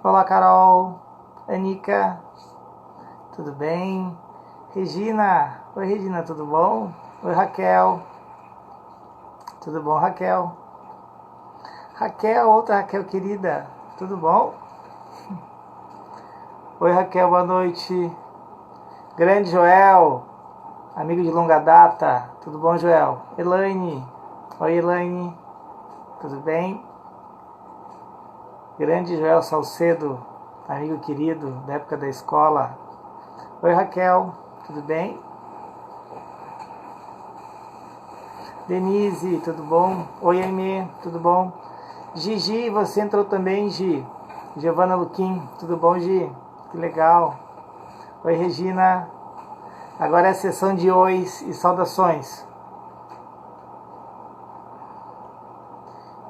Olá, Carol, Anica, tudo bem? Regina, oi Regina, tudo bom? Oi Raquel, tudo bom Raquel? Raquel, outra Raquel querida, tudo bom? Oi Raquel, boa noite. Grande Joel, amigo de longa data, tudo bom Joel? Elaine, oi Elaine, tudo bem? Grande Joel Salcedo, amigo querido da época da escola. Oi Raquel, tudo bem? Denise, tudo bom? Oi Aimee, tudo bom? Gigi, você entrou também, Gi. Giovana Luquim, tudo bom, Gi? Que legal. Oi Regina, agora é a sessão de ois e saudações.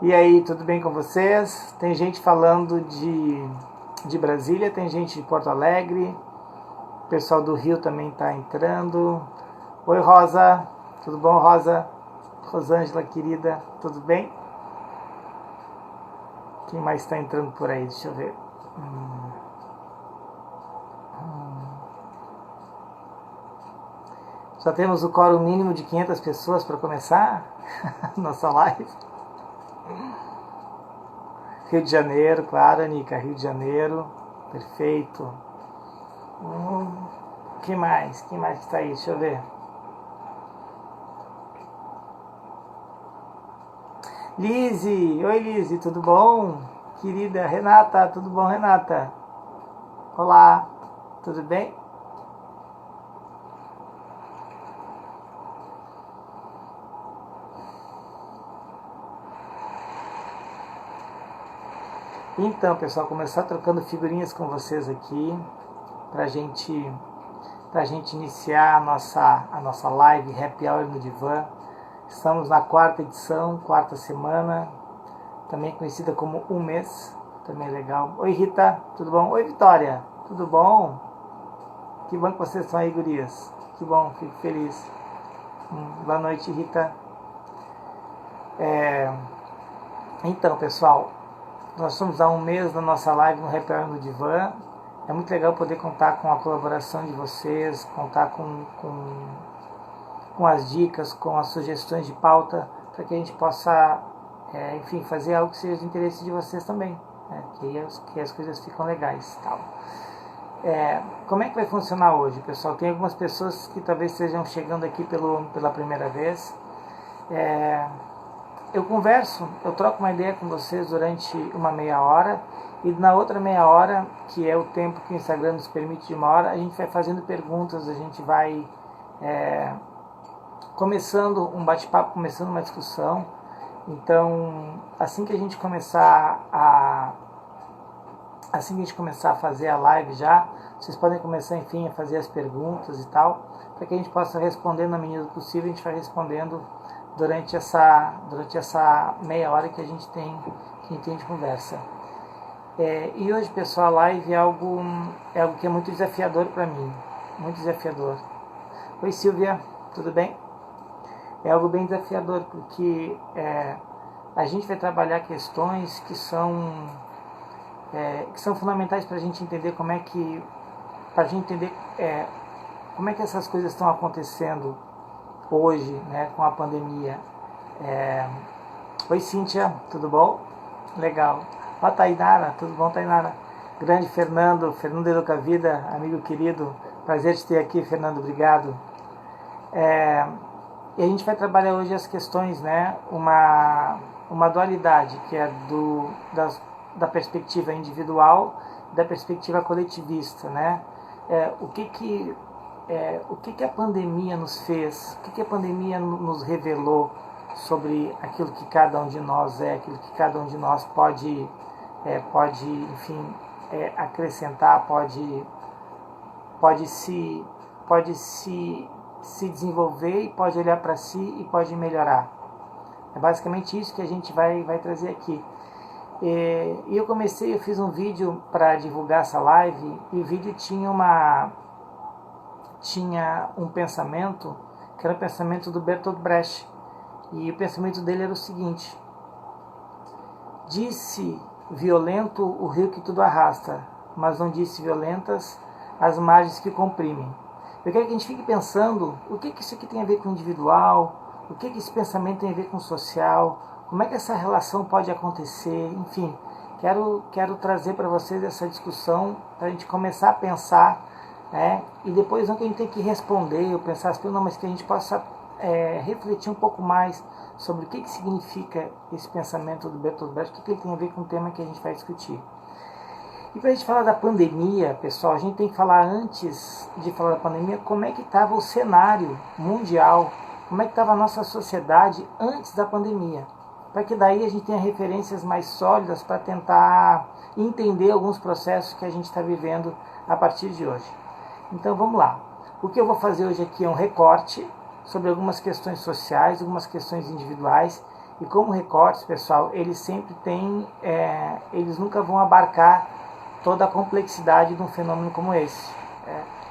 E aí, tudo bem com vocês? Tem gente falando de Brasília, tem gente de Porto Alegre, o pessoal do Rio também está entrando. Oi Rosa, tudo bom Rosa? Rosângela querida, tudo bem? Quem mais está entrando por aí? Deixa eu ver. Já temos o quórum mínimo de 500 pessoas para começar nossa live. Rio de Janeiro, claro, Anica, Rio de Janeiro, perfeito. Quem mais? Quem mais que está aí? Deixa eu ver. Lise, oi Lise, tudo bom? Querida Renata, tudo bom Renata? Olá, tudo bem? Então, pessoal, começar trocando figurinhas com vocês aqui pra gente iniciar a nossa live Happy Hour no Divã. Estamos na quarta edição, quarta semana, também conhecida como um mês, também é legal. Oi Rita, tudo bom? Oi Vitória, tudo bom? Que bom que vocês estão aí, gurias. Que bom, fico feliz. Boa noite, Rita. Então, pessoal, nós estamos há um mês na nossa live no Happy Hour no Divã. É muito legal poder contar com a colaboração de vocês, contar com as dicas, com as sugestões de pauta, para que a gente possa, enfim, fazer algo que seja de interesse de vocês também, né? que as coisas ficam legais. Tal. Como é que vai funcionar hoje, pessoal? Tem algumas pessoas que talvez estejam chegando aqui pela primeira vez. Eu converso, eu troco uma ideia com vocês durante uma meia hora, e na outra meia hora, que é o tempo que o Instagram nos permite de uma hora, a gente vai fazendo perguntas, a gente vai começando um bate-papo, começando uma discussão. Então, assim que a gente começar a fazer a live já, vocês podem começar, enfim, a fazer as perguntas e tal, para que a gente possa responder na medida do possível. A gente vai respondendo durante essa meia hora que a gente tem de conversa. E hoje, pessoal, a live é algo que é muito desafiador para mim, muito desafiador. Oi Silvia, tudo bem? É algo bem desafiador, porque a gente vai trabalhar questões que são fundamentais para a gente entender como é que essas coisas estão acontecendo hoje, né, com a pandemia. Oi Cíntia, tudo bom? Legal. Ó Tainara, tudo bom Tainara? Grande Fernando Educa Vida, amigo querido, prazer te ter aqui Fernando, obrigado. E a gente vai trabalhar hoje as questões, né, uma dualidade que é da perspectiva individual e da perspectiva coletivista, né? O que a pandemia nos fez, o que a pandemia nos revelou sobre aquilo que cada um de nós aquilo que cada um de nós pode enfim, acrescentar, pode se desenvolver e pode olhar para si e pode melhorar. É basicamente isso que a gente vai trazer aqui. E eu fiz um vídeo para divulgar essa live, e o vídeo tinha um pensamento, que era o pensamento do Bertolt Brecht, e o pensamento dele era o seguinte: disse violento o rio que tudo arrasta, mas não disse violentas as margens que comprimem. Eu quero que a gente fique pensando o que isso aqui tem a ver com o individual, o que esse pensamento tem a ver com o social, como é que essa relação pode acontecer, enfim. Quero trazer para vocês essa discussão para a gente começar a pensar, né? E depois não que a gente tem que responder ou pensar assim, não, mas que a gente possa refletir um pouco mais sobre o que significa esse pensamento do Bertolt Brecht, o que ele tem a ver com o tema que a gente vai discutir. E para a gente falar da pandemia, pessoal, a gente tem que falar, antes de falar da pandemia, como é que estava o cenário mundial, como é que estava a nossa sociedade antes da pandemia, para que daí a gente tenha referências mais sólidas para tentar entender alguns processos que a gente está vivendo a partir de hoje. Então vamos lá. O que eu vou fazer hoje aqui é um recorte sobre algumas questões sociais, algumas questões individuais, e como recortes, pessoal, eles sempre têm, eles nunca vão abarcar toda a complexidade de um fenômeno como esse.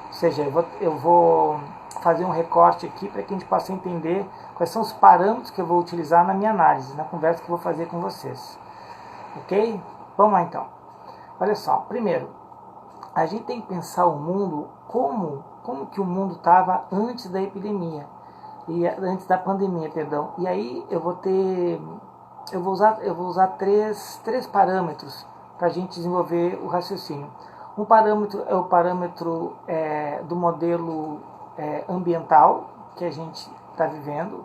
Ou seja, eu vou fazer um recorte aqui para que a gente possa entender quais são os parâmetros que eu vou utilizar na minha análise, na conversa que eu vou fazer com vocês. Ok? Vamos lá então. Olha só, primeiro, a gente tem que pensar o mundo como que o mundo estava antes da epidemia, antes da pandemia, perdão. E aí eu vou usar três parâmetros para a gente desenvolver o raciocínio. Um parâmetro é o parâmetro do modelo ambiental que a gente está vivendo.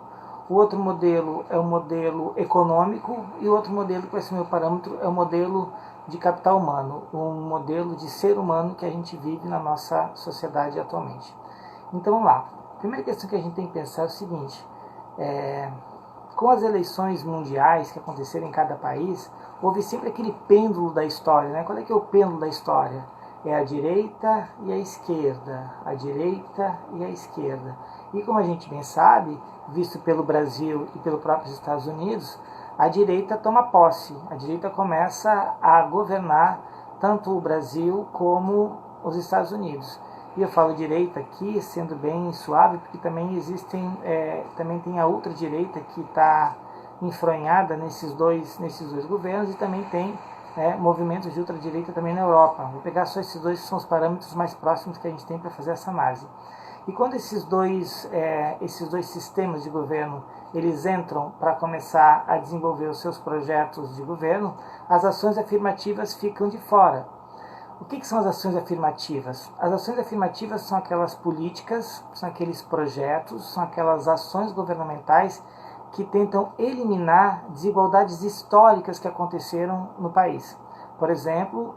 O outro modelo é o modelo econômico, e o outro modelo que vai ser o meu parâmetro é o modelo de capital humano, um modelo de ser humano que a gente vive na nossa sociedade atualmente. Então vamos lá. A primeira questão que a gente tem que pensar é o seguinte: com as eleições mundiais que aconteceram em cada país, houve sempre aquele pêndulo da história, né? Qual é que é o pêndulo da história? É a direita e a esquerda, a direita e a esquerda. E como a gente bem sabe, visto pelo Brasil e pelo próprio Estados Unidos, a direita toma posse, a direita começa a governar tanto o Brasil como os Estados Unidos. E eu falo direita aqui, sendo bem suave, porque também também tem a ultradireita que está enfronhada nesses dois governos, e também tem movimentos de ultradireita também na Europa. Vou pegar só esses dois, que são os parâmetros mais próximos que a gente tem para fazer essa análise. E quando esses dois sistemas de governo eles entram para começar a desenvolver os seus projetos de governo, as ações afirmativas ficam de fora. O que são as ações afirmativas? As ações afirmativas são aquelas políticas, são aqueles projetos, são aquelas ações governamentais que tentam eliminar desigualdades históricas que aconteceram no país. Por exemplo,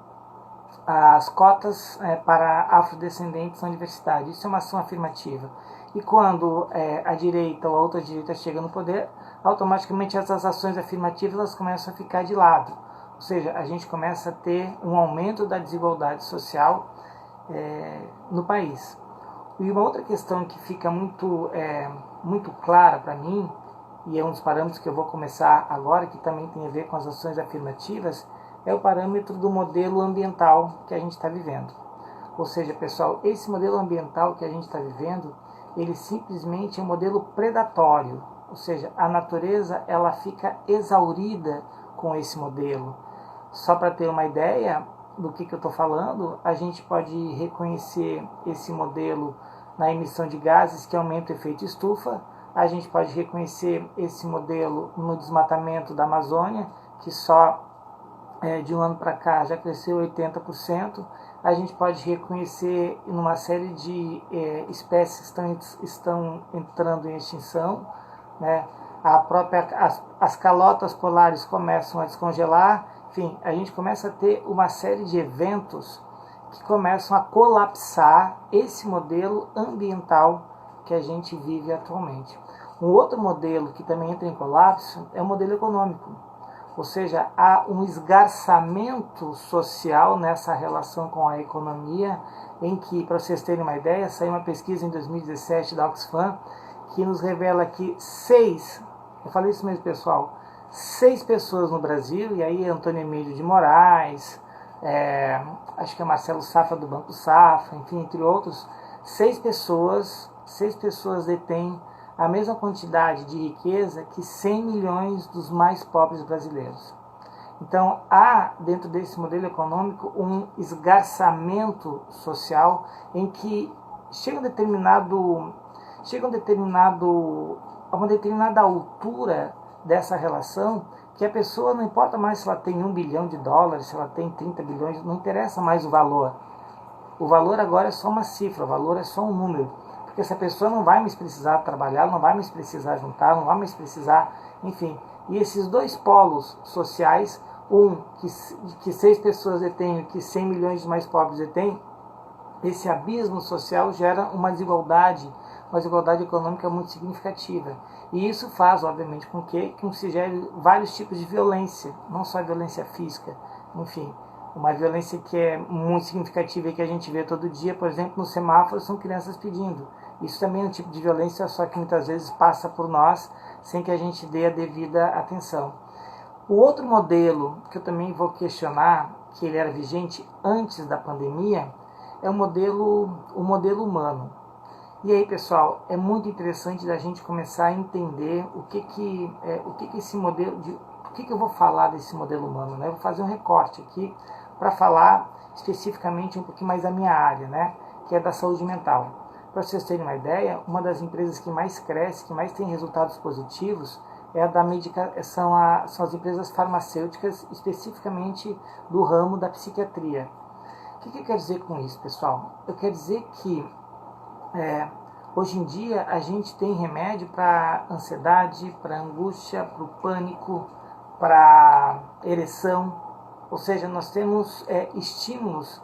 as cotas para afrodescendentes na universidade. Isso é uma ação afirmativa. E quando a direita ou a outra direita chega no poder, automaticamente essas ações afirmativas elas começam a ficar de lado. Ou seja, a gente começa a ter um aumento da desigualdade social no país. E uma outra questão que fica muito clara para mim, e é um dos parâmetros que eu vou começar agora, que também tem a ver com as ações afirmativas, é o parâmetro do modelo ambiental que a gente está vivendo. Ou seja, pessoal, esse modelo ambiental que a gente está vivendo, ele simplesmente é um modelo predatório. Ou seja, a natureza ela fica exaurida com esse modelo. Só para ter uma ideia do que eu estou falando, a gente pode reconhecer esse modelo na emissão de gases que aumentam o efeito estufa. A gente pode reconhecer esse modelo no desmatamento da Amazônia, que só de um ano para cá já cresceu 80%. A gente pode reconhecer numa série de espécies que estão entrando em extinção, né? As calotas polares começam a descongelar. Enfim, a gente começa a ter uma série de eventos que começam a colapsar esse modelo ambiental que a gente vive atualmente. Um outro modelo que também entra em colapso é o modelo econômico. Ou seja, há um esgarçamento social nessa relação com a economia, em que, para vocês terem uma ideia, saiu uma pesquisa em 2017 da Oxfam, que nos revela que eu falei isso mesmo, pessoal, 6 pessoas no Brasil, e aí Antônio Emílio de Moraes, acho que é Marcelo Safra do Banco Safra, enfim, entre outros, 6 pessoas detêm a mesma quantidade de riqueza que 100 milhões dos mais pobres brasileiros. Então, há dentro desse modelo econômico um esgarçamento social em que chega a uma determinada altura dessa relação, que a pessoa, não importa mais se ela tem $1 bilhão, se ela tem 30 bilhões, não interessa mais o valor. O valor agora é só uma cifra, o valor é só um número. Porque essa pessoa não vai mais precisar trabalhar, não vai mais precisar juntar, não vai mais precisar, enfim. E esses dois polos sociais, que 6 pessoas detêm, que 100 milhões de mais pobres detêm, esse abismo social gera uma desigualdade econômica muito significativa. E isso faz, obviamente, com que se gere vários tipos de violência, não só a violência física, enfim. Uma violência que é muito significativa e que a gente vê todo dia, por exemplo, nos semáforos, são crianças pedindo. Isso também é um tipo de violência, só que muitas vezes passa por nós sem que a gente dê a devida atenção. O outro modelo que eu também vou questionar, que ele era vigente antes da pandemia, é o modelo humano. E aí, pessoal, é muito interessante da gente começar a entender o que esse modelo, por que eu vou falar desse modelo humano, né? Eu vou fazer um recorte aqui para falar especificamente um pouquinho mais da minha área, né? Que é da saúde mental. Para vocês terem uma ideia, uma das empresas que mais cresce, que mais tem resultados positivos, são as empresas farmacêuticas, especificamente do ramo da psiquiatria. O que eu quero dizer com isso, pessoal? Eu quero dizer que hoje em dia a gente tem remédio para ansiedade, para angústia, para o pânico, para ereção, ou seja, nós temos estímulos,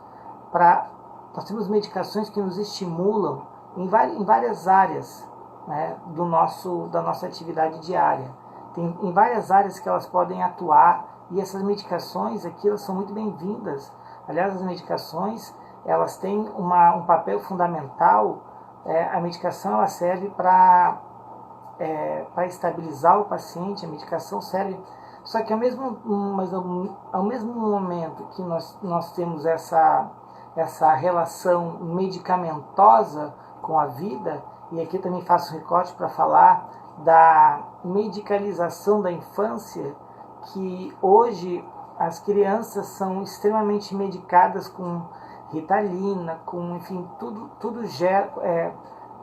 nós temos medicações que nos estimulam em várias áreas, né, da nossa atividade diária. Tem em várias áreas que elas podem atuar, e essas medicações aqui, elas são muito bem-vindas. Aliás, as medicações, elas têm um papel fundamental. A medicação, ela serve para estabilizar o paciente, a medicação serve. Só que ao mesmo momento que nós temos essa relação medicamentosa com a vida, e aqui também faço um recorte para falar da medicalização da infância, que hoje as crianças são extremamente medicadas com Ritalina, com, enfim, tudo gera.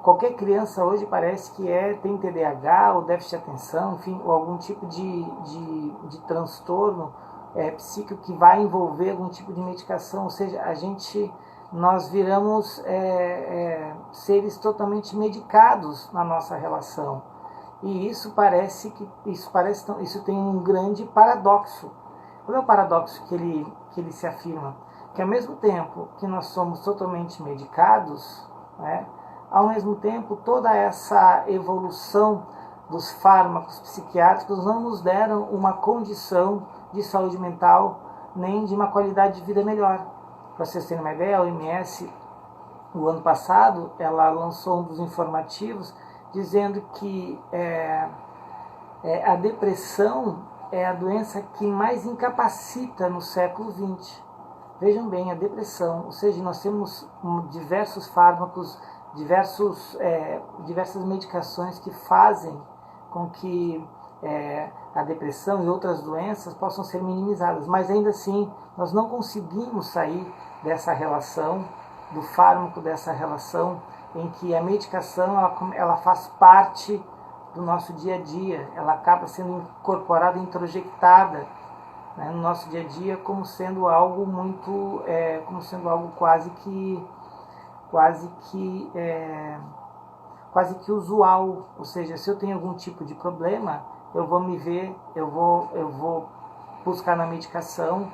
Qualquer criança hoje parece que tem TDAH ou déficit de atenção, enfim, ou algum tipo de transtorno psíquico que vai envolver algum tipo de medicação. Ou seja, nós viramos seres totalmente medicados na nossa relação. E isso tem um grande paradoxo. Qual é o paradoxo que ele se afirma? Que ao mesmo tempo que nós somos totalmente medicados, né, ao mesmo tempo toda essa evolução dos fármacos psiquiátricos não nos deram uma condição de saúde mental nem de uma qualidade de vida melhor. Para vocês terem uma ideia, a OMS, no ano passado, ela lançou um dos informativos dizendo que a depressão é a doença que mais incapacita no século XX. Vejam bem, a depressão, ou seja, nós temos diversos fármacos, diversas medicações que fazem com que a depressão e outras doenças possam ser minimizadas, mas ainda assim nós não conseguimos sair dessa relação, do fármaco, dessa relação em que a medicação ela faz parte do nosso dia a dia, ela acaba sendo incorporada, introjectada, né, no nosso dia a dia como sendo algo quase que usual. Ou seja, se eu tenho algum tipo de problema, eu vou buscar na medicação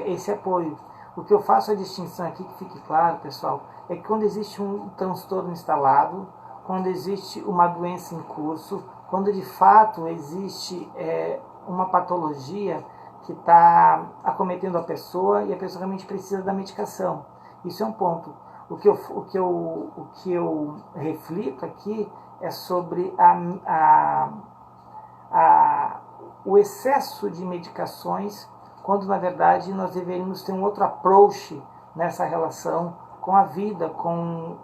esse apoio. O que eu faço a distinção aqui, que fique claro, pessoal, é que quando existe um transtorno instalado, quando existe uma doença em curso, quando de fato existe uma patologia que está acometendo a pessoa e a pessoa realmente precisa da medicação. Isso é um ponto. O que eu reflito aqui é sobre o excesso de medicações, quando na verdade nós deveríamos ter um outro approach nessa relação com a vida, com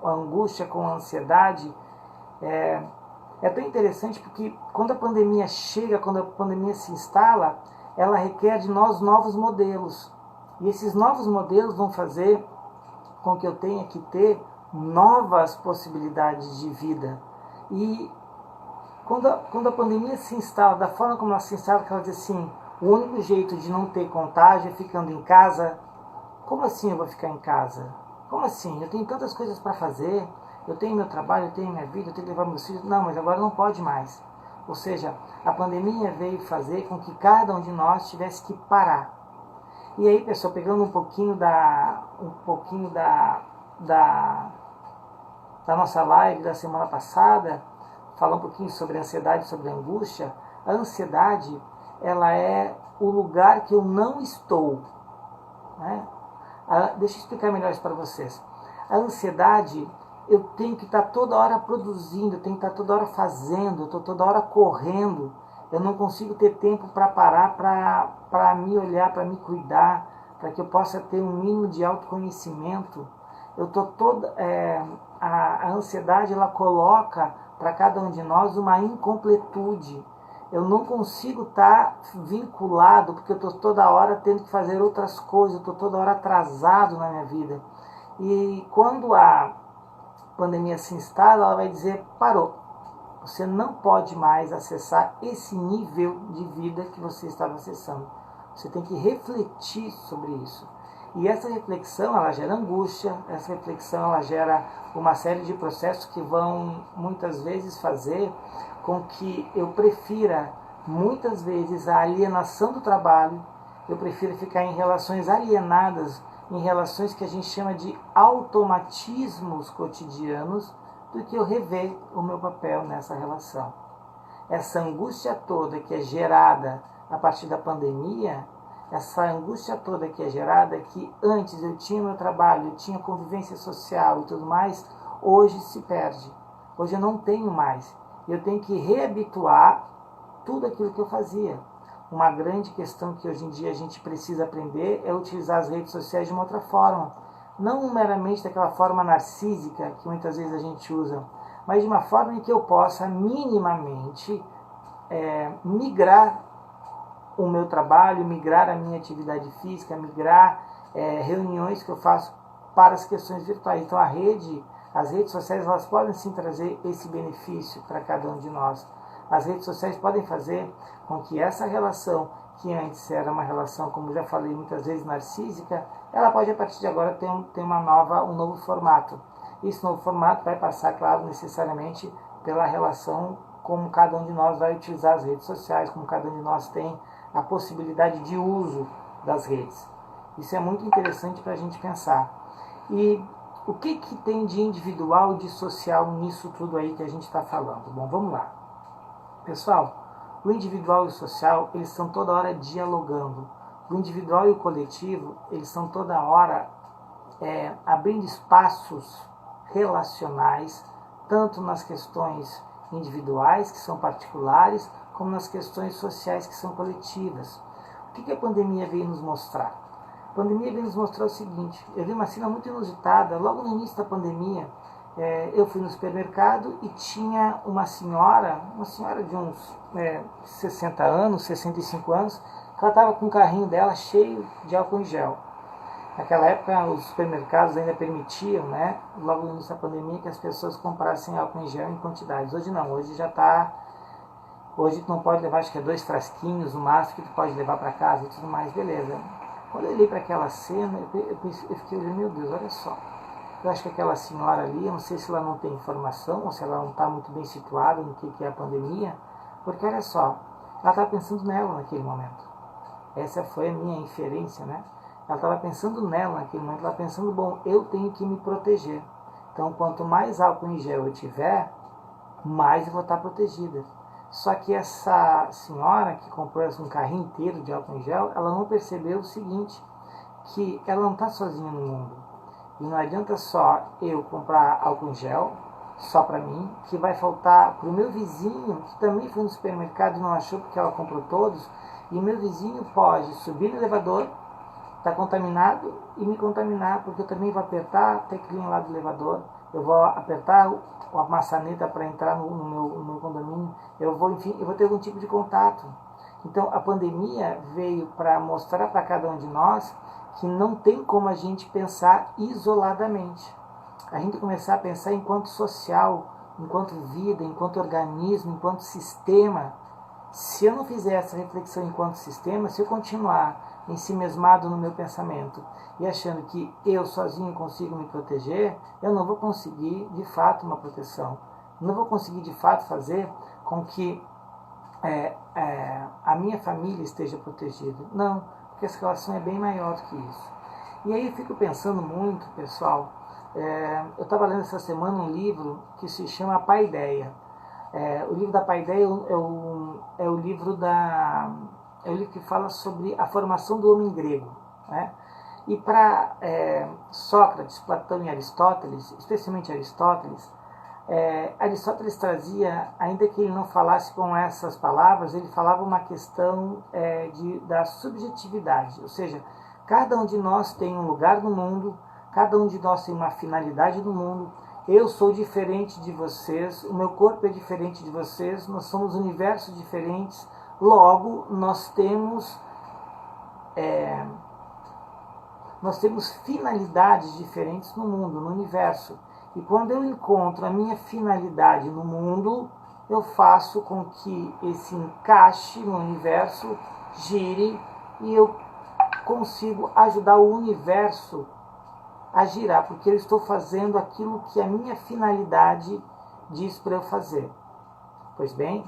a angústia, com a ansiedade. É tão interessante porque quando a pandemia chega, quando a pandemia se instala, ela requer de nós novos modelos. E esses novos modelos vão fazer com que eu tenha que ter novas possibilidades de vida. E quando a pandemia se instala, da forma como ela se instala, que ela diz assim, o único jeito de não ter contágio é ficando em casa. Como assim eu vou ficar em casa? Como assim? Eu tenho tantas coisas para fazer, eu tenho meu trabalho, eu tenho minha vida, eu tenho que levar meus filhos. Não, mas agora não pode mais. Ou seja, a pandemia veio fazer com que cada um de nós tivesse que parar. E aí, pessoal, pegando um pouquinho da nossa live da semana passada, falar um pouquinho sobre a ansiedade, sobre a angústia. A ansiedade, ela é o lugar que eu não estou, né? Deixa eu explicar melhor isso para vocês. A ansiedade, eu tenho que estar toda hora produzindo, eu tenho que estar toda hora fazendo, eu estou toda hora correndo. Eu não consigo ter tempo para parar, para me olhar, para me cuidar, para que eu possa ter um mínimo de autoconhecimento. Eu tô toda, a ansiedade, ela coloca para cada um de nós uma incompletude. Eu não consigo estar vinculado, porque eu estou toda hora tendo que fazer outras coisas, eu estou toda hora atrasado na minha vida. E quando a pandemia se instala, ela vai dizer, parou. Você não pode mais acessar esse nível de vida que você estava acessando. Você tem que refletir sobre isso. E essa reflexão, ela gera angústia, essa reflexão, ela gera uma série de processos que vão, muitas vezes, fazer com que eu prefira, muitas vezes, a alienação do trabalho, eu prefiro ficar em relações alienadas, em relações que a gente chama de automatismos cotidianos, do que eu rever o meu papel nessa relação. Essa angústia toda que é gerada a partir da pandemia, essa angústia toda que é gerada, que antes eu tinha meu trabalho, eu tinha convivência social e tudo mais, hoje se perde. Hoje eu não tenho mais. Eu tenho que reabituar tudo aquilo que eu fazia. Uma grande questão que hoje em dia a gente precisa aprender é utilizar as redes sociais de uma outra forma. Não meramente daquela forma narcísica que muitas vezes a gente usa, mas de uma forma em que eu possa minimamente migrar o meu trabalho, migrar a minha atividade física, migrar reuniões que eu faço para as questões virtuais. Então as redes sociais, elas podem sim trazer esse benefício para cada um de nós. As redes sociais podem fazer com que essa relação, que antes era uma relação, como já falei muitas vezes, narcísica, ela pode a partir de agora ter um novo formato. Esse novo formato vai passar, claro, necessariamente pela relação como cada um de nós vai utilizar as redes sociais, como cada um de nós tem a possibilidade de uso das redes. Isso é muito interessante para a gente pensar. E o que tem de individual e de social nisso tudo aí que a gente está falando? Bom, vamos lá. Pessoal, o individual e o social, eles estão toda hora dialogando. O individual e o coletivo, eles estão toda hora abrindo espaços relacionais, tanto nas questões individuais, que são particulares, como nas questões sociais, que são coletivas. O que a pandemia veio nos mostrar? A pandemia veio nos mostrar o seguinte, eu vi uma cena muito inusitada, logo no início da pandemia, eu fui no supermercado e tinha uma senhora de uns 60 anos, 65 anos, que ela estava com o carrinho dela cheio de álcool em gel. Naquela época os supermercados ainda permitiam, né, logo no início da pandemia, que as pessoas comprassem álcool em gel em quantidades. Hoje não, hoje tu não pode levar, acho que 2 frasquinhos, o máximo que tu pode levar para casa e tudo mais, beleza. Quando eu olhei para aquela cena, eu fiquei olhando, meu Deus, olha só. Eu acho que aquela senhora ali, eu não sei se ela não tem informação, ou se ela não está muito bem situada no que é a pandemia, porque olha só, ela estava pensando nela naquele momento. Essa foi a minha inferência, né? Ela estava pensando nela naquele momento, ela estava pensando, bom, eu tenho que me proteger. Então, quanto mais álcool em gel eu tiver, mais eu vou estar protegida. Só que essa senhora que comprou um carrinho inteiro de álcool em gel, ela não percebeu o seguinte, que ela não está sozinha no mundo. E não adianta só eu comprar álcool em gel, só para mim, que vai faltar para o meu vizinho, que também foi no supermercado e não achou porque ela comprou todos, e o meu vizinho pode subir no elevador, estar contaminado e me contaminar, porque eu também vou apertar a teclinha lá do elevador, eu vou apertar a maçaneta para entrar no meu condomínio, eu vou ter algum tipo de contato. Então a pandemia veio para mostrar para cada um de nós que não tem como a gente pensar isoladamente. A gente começar a pensar enquanto social, enquanto vida, enquanto organismo, enquanto sistema. Se eu não fizer essa reflexão enquanto sistema, se eu continuar ensimesmado no meu pensamento e achando que eu sozinho consigo me proteger, eu não vou conseguir de fato uma proteção. Não vou conseguir de fato fazer com que a minha família esteja protegida. Não, porque essa relação é bem maior do que isso. E aí eu fico pensando muito, pessoal, eu estava lendo essa semana um livro que se chama Paideia. O livro da Paideia é o livro que fala sobre a formação do homem grego, né? E para Sócrates, Platão e Aristóteles, especialmente Aristóteles, Aristóteles trazia, ainda que ele não falasse com essas palavras, ele falava uma questão da subjetividade, ou seja, cada um de nós tem um lugar no mundo, cada um de nós tem uma finalidade no mundo. Eu sou diferente de vocês, o meu corpo é diferente de vocês, nós somos universos diferentes, logo nós temos finalidades diferentes no mundo, no universo. E quando eu encontro a minha finalidade no mundo, eu faço com que esse encaixe no universo gire e eu consigo ajudar o universo a girar, porque eu estou fazendo aquilo que a minha finalidade diz para eu fazer. Pois bem,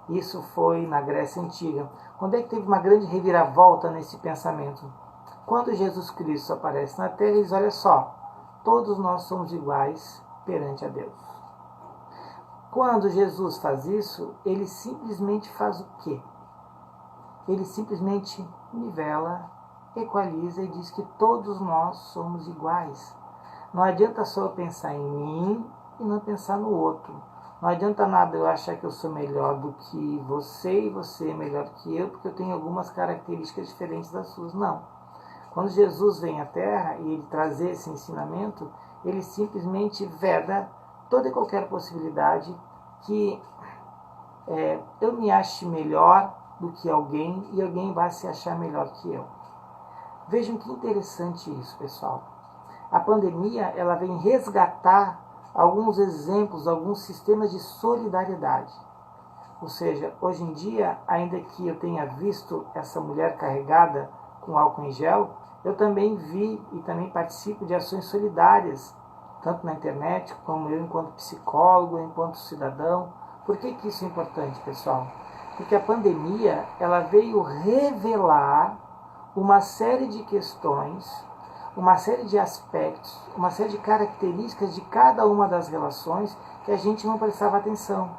isso foi na Grécia Antiga. Quando é que teve uma grande reviravolta nesse pensamento? Quando Jesus Cristo aparece na Terra, ele diz, olha só, todos nós somos iguais perante a Deus. Quando Jesus faz isso, ele simplesmente faz o quê? Ele simplesmente nivela, equaliza e diz que todos nós somos iguais. Não adianta só eu pensar em mim e não pensar no outro. Não adianta nada eu achar que eu sou melhor do que você e você é melhor do que eu, porque eu tenho algumas características diferentes das suas. Não. Quando Jesus vem à Terra e ele traz esse ensinamento, ele simplesmente veda toda e qualquer possibilidade que eu me ache melhor do que alguém e alguém vai se achar melhor que eu. Vejam que interessante isso, pessoal. A pandemia ela vem resgatar alguns exemplos, alguns sistemas de solidariedade. Ou seja, hoje em dia, ainda que eu tenha visto essa mulher carregada com álcool em gel, eu também vi e também participo de ações solidárias, tanto na internet como eu enquanto psicólogo, enquanto cidadão. Por que isso é importante, pessoal? Porque a pandemia ela veio revelar uma série de questões, uma série de aspectos, uma série de características de cada uma das relações que a gente não prestava atenção.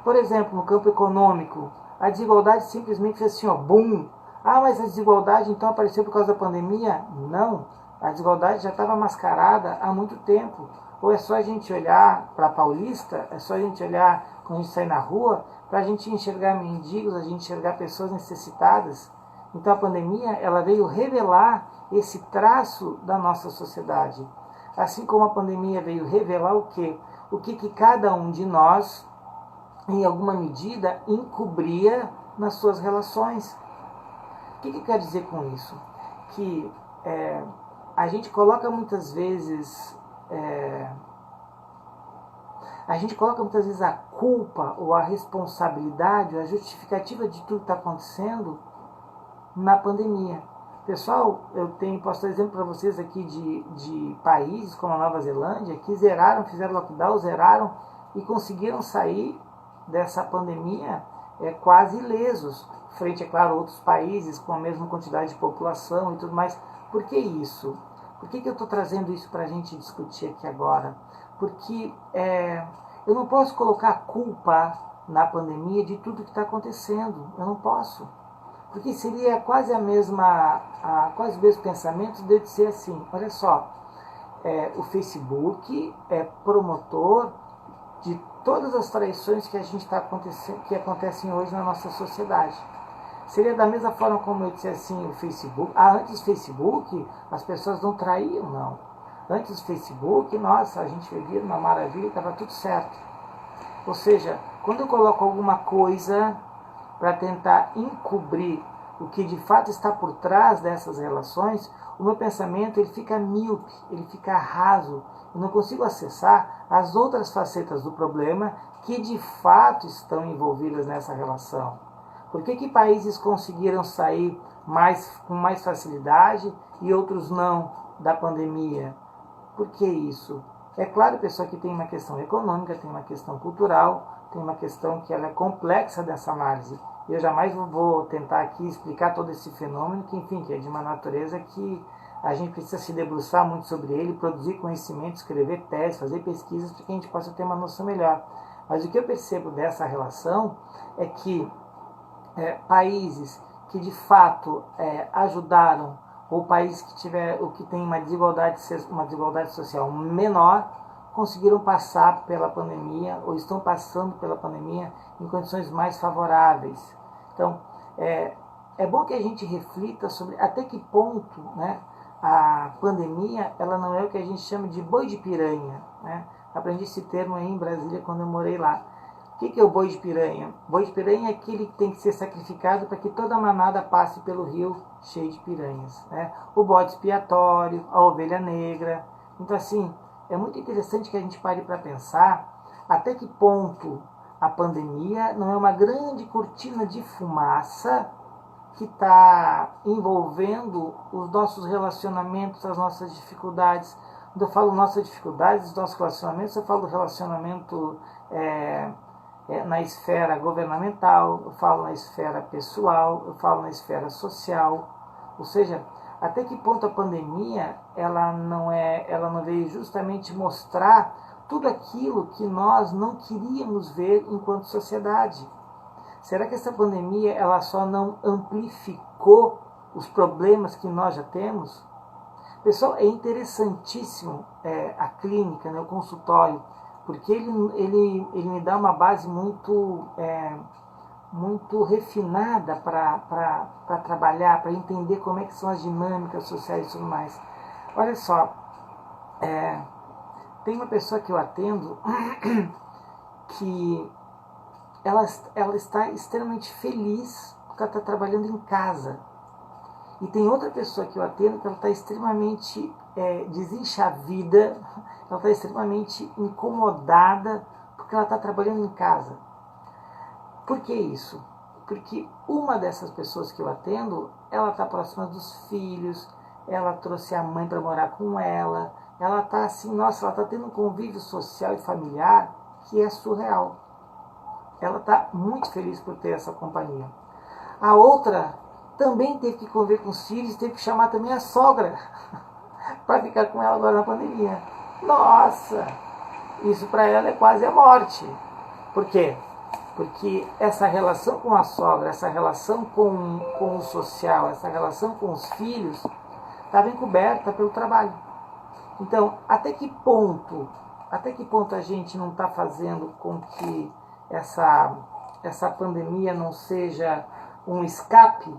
Por exemplo, no campo econômico, a desigualdade simplesmente fez assim, ó, bum! Ah, mas a desigualdade então apareceu por causa da pandemia? Não, a desigualdade já estava mascarada há muito tempo. Ou é só a gente olhar para a Paulista, é só a gente olhar quando a gente sai na rua, para a gente enxergar mendigos, a gente enxergar pessoas necessitadas. Então a pandemia ela veio revelar esse traço da nossa sociedade. Assim como a pandemia veio revelar o quê? O que cada um de nós, em alguma medida, encobria nas suas relações. O que quer dizer com isso? Que a gente coloca muitas vezes a culpa ou a responsabilidade ou a justificativa de tudo que está acontecendo na pandemia. Pessoal, posso dar exemplo para vocês aqui de países como a Nova Zelândia que fizeram lockdown, zeraram e conseguiram sair dessa pandemia quase ilesos, frente, é claro, a outros países com a mesma quantidade de população e tudo mais. Por que isso? Por que eu estou trazendo isso para a gente discutir aqui agora? Porque eu não posso colocar a culpa na pandemia de tudo que está acontecendo. Eu não posso. Porque seria quase quase o mesmo pensamento de dizer assim, olha só, o Facebook é promotor de todas as traições que que acontecem hoje na nossa sociedade. Seria da mesma forma como eu disse assim, o Facebook. Antes do Facebook, as pessoas não traíam, não. Antes do Facebook, nossa, a gente vivia uma maravilha, estava tudo certo. Ou seja, quando eu coloco alguma coisa para tentar encobrir o que de fato está por trás dessas relações, o meu pensamento ele fica míope, ele fica raso. Eu não consigo acessar as outras facetas do problema que de fato estão envolvidas nessa relação. Por que países conseguiram sair com mais facilidade e outros não da pandemia? Por que isso? É claro, pessoal, que tem uma questão econômica, tem uma questão cultural, tem uma questão que ela é complexa dessa análise. Eu jamais vou tentar aqui explicar todo esse fenômeno, que enfim, que é de uma natureza que a gente precisa se debruçar muito sobre ele, produzir conhecimento, escrever teses, fazer pesquisas para que a gente possa ter uma noção melhor. Mas o que eu percebo dessa relação é que países que de fato ajudaram, ou países que têm uma desigualdade social menor, conseguiram passar pela pandemia, ou estão passando pela pandemia em condições mais favoráveis. Então, é bom que a gente reflita sobre até que ponto, né, a pandemia ela não é o que a gente chama de boi de piranha. Né? Aprendi esse termo aí em Brasília quando eu morei lá. O que é o boi de piranha? Boi de piranha é aquele que tem que ser sacrificado para que toda a manada passe pelo rio cheio de piranhas. Né? O bode expiatório, a ovelha negra. Então, assim, é muito interessante que a gente pare para pensar até que ponto a pandemia não é uma grande cortina de fumaça que está envolvendo os nossos relacionamentos, as nossas dificuldades. Quando eu falo nossas dificuldades, os nossos relacionamentos, eu falo do relacionamento na esfera governamental, eu falo na esfera pessoal, eu falo na esfera social. Ou seja, até que ponto a pandemia ela não veio justamente mostrar tudo aquilo que nós não queríamos ver enquanto sociedade. Será que essa pandemia ela só não amplificou os problemas que nós já temos? Pessoal, é interessantíssimo a clínica, né, o consultório, porque ele me dá uma base muito refinada para trabalhar, para entender como é que são as dinâmicas sociais e tudo mais. Olha só, tem uma pessoa que eu atendo que ela está extremamente feliz porque ela está trabalhando em casa. E tem outra pessoa que eu atendo que ela está extremamente desenchavida, ela está extremamente incomodada porque ela está trabalhando em casa. Por que isso? Porque uma dessas pessoas que eu atendo, ela está próxima dos filhos, ela trouxe a mãe para morar com ela está assim, nossa, ela está tendo um convívio social e familiar que é surreal. Ela está muito feliz por ter essa companhia. A outra também teve que conviver com os filhos, teve que chamar também a sogra para ficar com ela agora na pandemia. Nossa, isso para ela é quase a morte. Por quê? Porque essa relação com a sogra, essa relação com o social, essa relação com os filhos, estava encoberta pelo trabalho. Então, até que ponto a gente não está fazendo com que essa pandemia não seja um escape?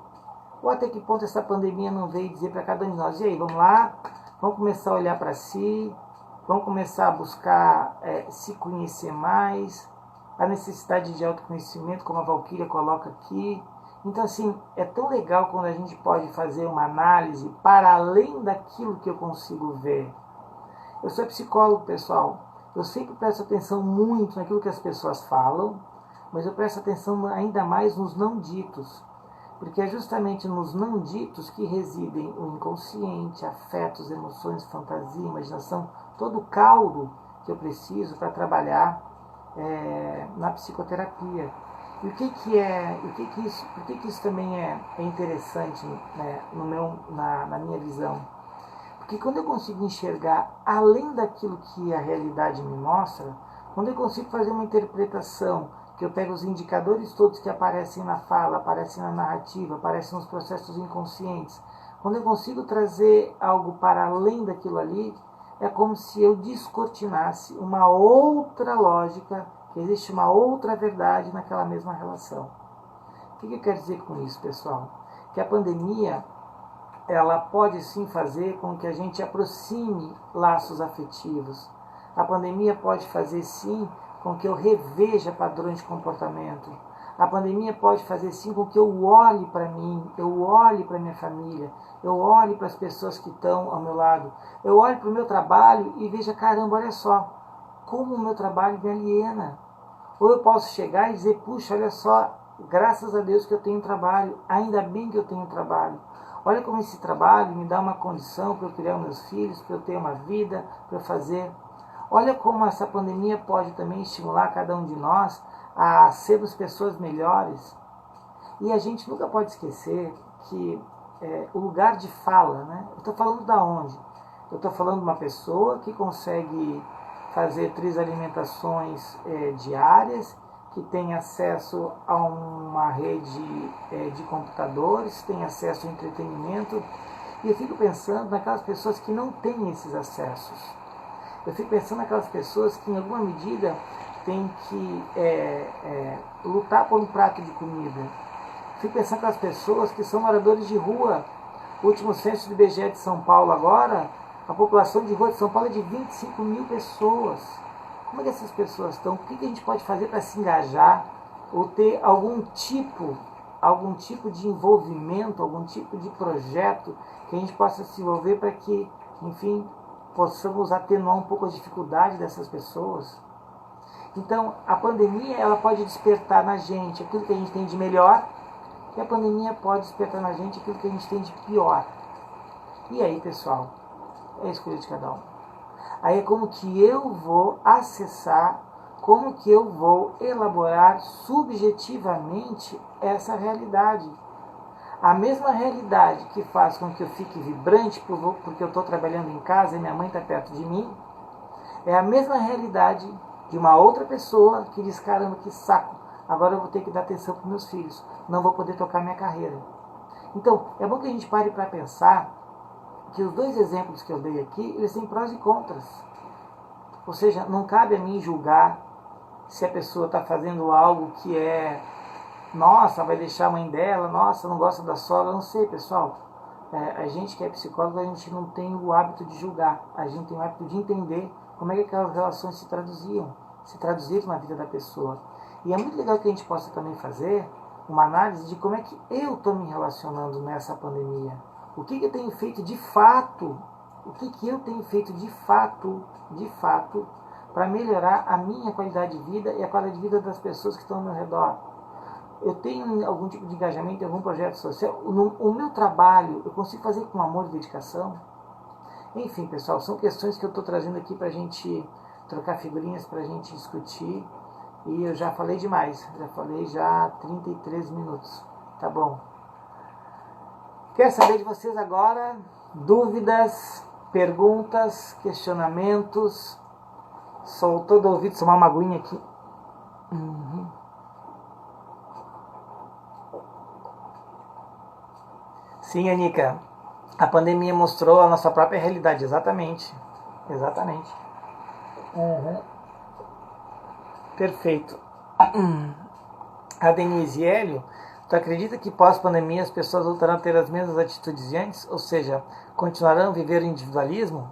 Ou até que ponto essa pandemia não veio dizer para cada um de nós, e aí, vamos lá, vamos começar a olhar para si, vamos começar a buscar se conhecer mais, a necessidade de autoconhecimento, como a Valquíria coloca aqui. Então, assim, é tão legal quando a gente pode fazer uma análise para além daquilo que eu consigo ver. Eu sou psicólogo, pessoal. Eu sempre presto atenção muito naquilo que as pessoas falam, mas eu presto atenção ainda mais nos não ditos. Porque é justamente nos não ditos que residem o inconsciente, afetos, emoções, fantasia, imaginação, todo o caldo que eu preciso para trabalhar na psicoterapia. E por que isso também é interessante, né, na minha visão? Porque quando eu consigo enxergar além daquilo que a realidade me mostra, quando eu consigo fazer uma interpretação, que eu pego os indicadores todos que aparecem na fala, aparecem na narrativa, aparecem nos processos inconscientes, quando eu consigo trazer algo para além daquilo ali, é como se eu descortinasse uma outra lógica, que existe uma outra verdade naquela mesma relação. O que eu quero dizer com isso, pessoal? Que a pandemia, ela pode sim fazer com que a gente aproxime laços afetivos. A pandemia pode fazer sim com que eu reveja padrões de comportamento. A pandemia pode fazer sim com que eu olhe para mim, eu olhe para minha família, eu olhe para as pessoas que estão ao meu lado, eu olhe para o meu trabalho e veja, caramba, olha só, como o meu trabalho me aliena. Ou eu posso chegar e dizer, puxa, olha só, graças a Deus que eu tenho trabalho, ainda bem que eu tenho trabalho. Olha como esse trabalho me dá uma condição para eu criar meus filhos, para eu ter uma vida, para eu fazer. Olha como essa pandemia pode também estimular cada um de nós a sermos pessoas melhores. E a gente nunca pode esquecer que o lugar de fala, né? Eu estou falando da onde? Eu estou falando de uma pessoa que consegue fazer 3 alimentações diárias, que tem acesso a uma rede de computadores, tem acesso ao entretenimento. E eu fico pensando naquelas pessoas que não têm esses acessos. Eu fico pensando naquelas pessoas que, em alguma medida, têm que lutar por um prato de comida. Eu fico pensando naquelas pessoas que são moradores de rua. O último censo do IBGE de São Paulo agora, a população de rua de São Paulo é de 25 mil pessoas. Como é que essas pessoas estão? O que a gente pode fazer para se engajar ou ter algum tipo de envolvimento, algum tipo de projeto que a gente possa se envolver para que, enfim, possamos atenuar um pouco a dificuldade dessas pessoas? Então, a pandemia, ela pode despertar na gente aquilo que a gente tem de melhor, e a pandemia pode despertar na gente aquilo que a gente tem de pior. E aí, pessoal, é a escolha de cada um. Aí é como que eu vou acessar, como que eu vou elaborar subjetivamente essa realidade. A mesma realidade que faz com que eu fique vibrante porque eu estou trabalhando em casa e minha mãe está perto de mim, é a mesma realidade de uma outra pessoa que diz, caramba, que saco, agora eu vou ter que dar atenção para meus filhos, não vou poder tocar minha carreira. Então, é bom que a gente pare para pensar que os 2 exemplos que eu dei aqui, eles têm prós e contras. Ou seja, não cabe a mim julgar se a pessoa está fazendo algo que nossa, vai deixar a mãe dela, nossa, não gosta da sogra, não sei, pessoal. A gente que é psicólogo, a gente não tem o hábito de julgar, a gente tem o hábito de entender como é que aquelas relações se traduziram na vida da pessoa. E é muito legal que a gente possa também fazer uma análise de como é que eu estou me relacionando nessa pandemia. O que eu tenho feito de fato, que eu tenho feito de fato, para melhorar a minha qualidade de vida e a qualidade de vida das pessoas que estão ao meu redor. Eu tenho algum tipo de engajamento em algum projeto social? O meu trabalho, eu consigo fazer com amor e dedicação? Enfim, pessoal, são questões que eu estou trazendo aqui para a gente trocar figurinhas, para a gente discutir. E eu já falei demais, já falei 33 minutos. Tá bom. Quero saber de vocês agora dúvidas, perguntas, questionamentos. Sou todo ouvido, tomar uma aguinha aqui. Sim, Anica, a pandemia mostrou a nossa própria realidade, exatamente. Perfeito. A Denise e Hélio, tu acredita que pós-pandemia as pessoas voltarão a ter as mesmas atitudes de antes? Ou seja, continuarão a viver o individualismo?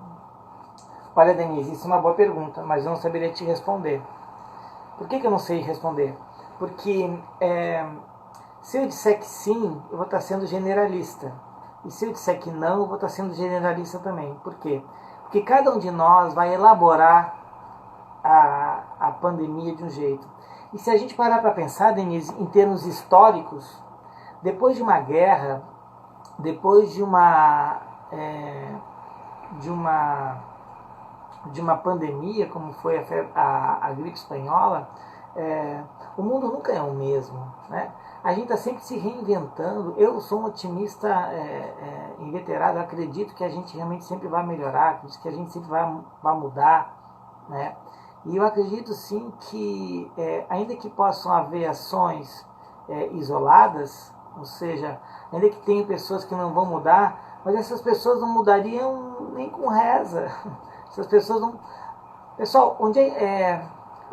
Olha, Denise, isso é uma boa pergunta, mas eu não saberia te responder. Por que eu não sei responder? Porque se eu disser que sim, eu vou estar sendo generalista. E se eu disser que não, eu vou estar sendo generalista também. Por quê? Porque cada um de nós vai elaborar a pandemia de um jeito. E se a gente parar para pensar, Denise, em termos históricos, depois de uma guerra, depois de uma pandemia, como foi a gripe espanhola, o mundo nunca é o mesmo, né? A gente está sempre se reinventando. Eu sou um otimista inveterado, eu acredito que a gente realmente sempre vai melhorar, que a gente sempre vai mudar, né? E eu acredito sim que, ainda que possam haver ações isoladas, ou seja, ainda que tenham pessoas que não vão mudar, mas essas pessoas não mudariam nem com reza. Essas pessoas não... Pessoal, o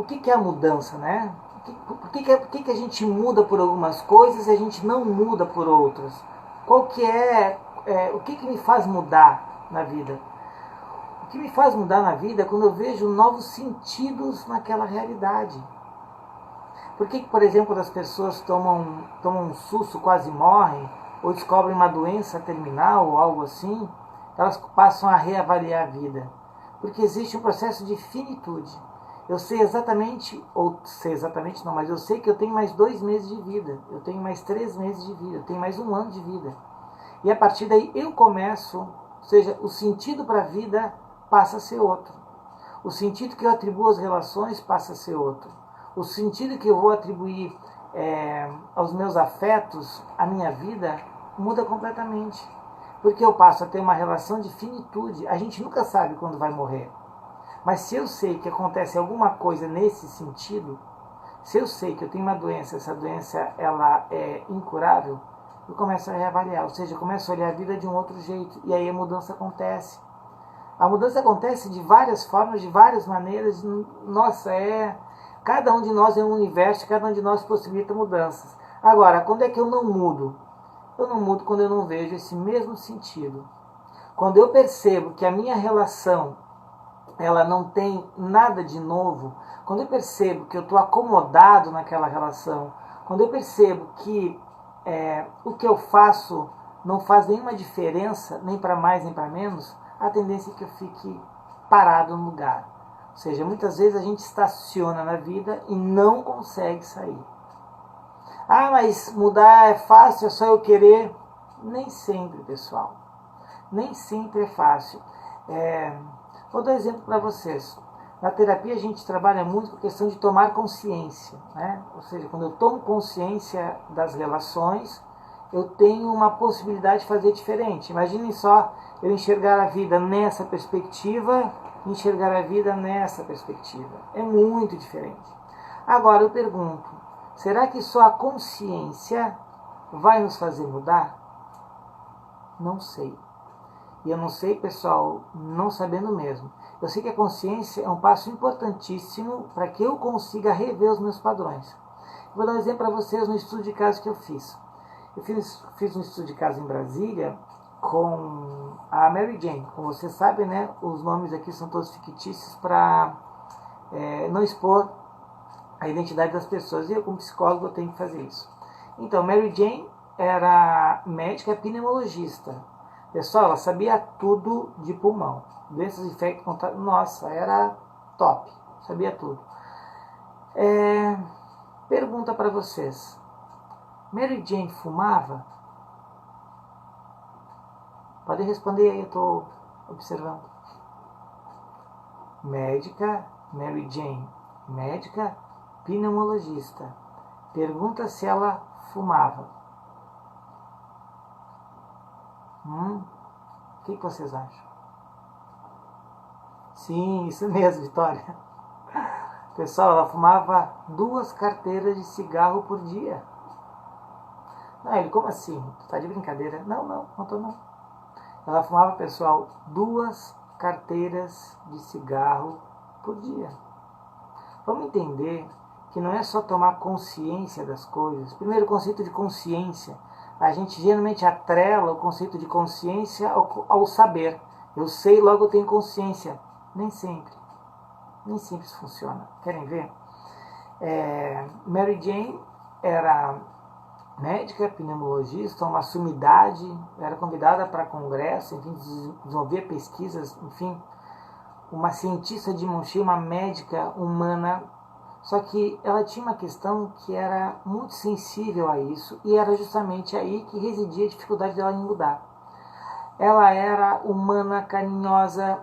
que é a mudança, né? Por que a gente muda por algumas coisas e a gente não muda por outras? Qual que o que me faz mudar na vida? O que me faz mudar na vida é quando eu vejo novos sentidos naquela realidade. Por que, por exemplo, as pessoas tomam um susto, quase morrem, ou descobrem uma doença terminal ou algo assim, elas passam a reavaliar a vida? Porque existe um processo de finitude. Eu sei exatamente, ou sei exatamente não, mas eu sei que eu tenho mais 2 meses de vida, eu tenho mais 3 meses de vida, eu tenho mais 1 ano de vida. E a partir daí eu começo, ou seja, o sentido para a vida passa a ser outro. O sentido que eu atribuo às relações passa a ser outro. O sentido que eu vou atribuir aos meus afetos, à minha vida, muda completamente. Porque eu passo a ter uma relação de finitude. A gente nunca sabe quando vai morrer. Mas se eu sei que acontece alguma coisa nesse sentido, se eu sei que eu tenho uma doença, essa doença ela é incurável, eu começo a reavaliar. Ou seja, eu começo a olhar a vida de um outro jeito. E aí a mudança acontece. A mudança acontece de várias formas, de várias maneiras. Nossa, cada um de nós é um universo, cada um de nós possibilita mudanças. Agora, quando é que eu não mudo? Eu não mudo quando eu não vejo esse mesmo sentido. Quando eu percebo que a minha relação ela não tem nada de novo, quando eu percebo que eu estou acomodado naquela relação, quando eu percebo que o que eu faço não faz nenhuma diferença, nem para mais nem para menos, a tendência é que eu fique parado no lugar. Ou seja, muitas vezes a gente estaciona na vida e não consegue sair. Ah, mas mudar é fácil, é só eu querer. Nem sempre, pessoal. Nem sempre é fácil. Vou dar um exemplo para vocês. Na terapia a gente trabalha muito com a questão de tomar consciência, né? Ou seja, quando eu tomo consciência das relações, eu tenho uma possibilidade de fazer diferente. Imaginem só eu enxergar a vida nessa perspectiva e enxergar a vida nessa perspectiva. É muito diferente. Agora eu pergunto, será que só a consciência vai nos fazer mudar? Não sei. E eu não sei, pessoal, não sabendo mesmo. Eu sei que a consciência é um passo importantíssimo para que eu consiga rever os meus padrões. Vou dar um exemplo para vocês no estudo de caso que eu fiz. Eu fiz um estudo de caso em Brasília com a Mary Jane. Como vocês sabem, né, os nomes aqui são todos fictícios para não expor a identidade das pessoas. E eu, como psicólogo, eu tenho que fazer isso. Então, Mary Jane era médica pneumologista. Pessoal, ela sabia tudo de pulmão. Doenças infecto contato. Nossa, era top. Sabia tudo. Pergunta para vocês. Mary Jane fumava? Podem responder aí, eu estou observando. Médica, Mary Jane. Médica pneumologista. Pergunta se ela fumava. O que vocês acham? Sim, isso mesmo, Vitória. Pessoal, ela fumava 2 carteiras de cigarro por dia. Não, ele, como assim? Tu tá de brincadeira? Não tô não. Ela fumava, pessoal, 2 carteiras de cigarro por dia. Vamos entender que não é só tomar consciência das coisas. Primeiro, o conceito de consciência. A gente geralmente atrela o conceito de consciência ao saber. Eu sei, logo eu tenho consciência. Nem sempre. Nem sempre isso funciona. Querem ver? Mary Jane era médica, pneumologista, uma sumidade, era convidada para congresso, enfim, desenvolver pesquisas, enfim, uma cientista de mão cheia, uma médica humana. Só que ela tinha uma questão que era muito sensível a isso, e era justamente aí que residia a dificuldade dela em mudar. Ela era humana, carinhosa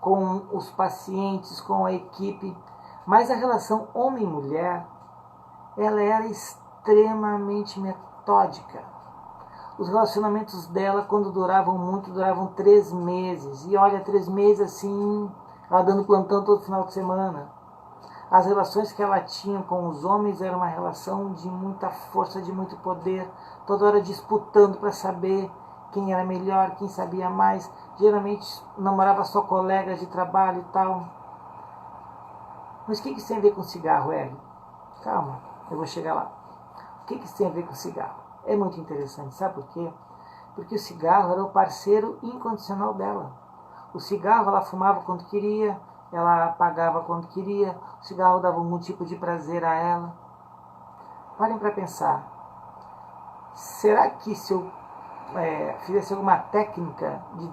com os pacientes, com a equipe, mas a relação homem-mulher, ela era extremamente metódica. Os relacionamentos dela, quando duravam muito, duravam 3 meses. E olha, 3 meses assim, ela dando plantão todo final de semana. As relações que ela tinha com os homens era uma relação de muita força, de muito poder, toda hora disputando para saber quem era melhor, quem sabia mais. Geralmente namorava só colegas de trabalho e tal. Mas o que isso tem a ver com cigarro, Hélio? Calma, eu vou chegar lá. O que isso tem a ver com o cigarro? É muito interessante, sabe por quê? Porque o cigarro era o parceiro incondicional dela. O cigarro ela fumava quando queria, ela apagava quando queria, o cigarro dava algum tipo de prazer a ela. Parem para pensar. Será que se eu fizesse alguma técnica de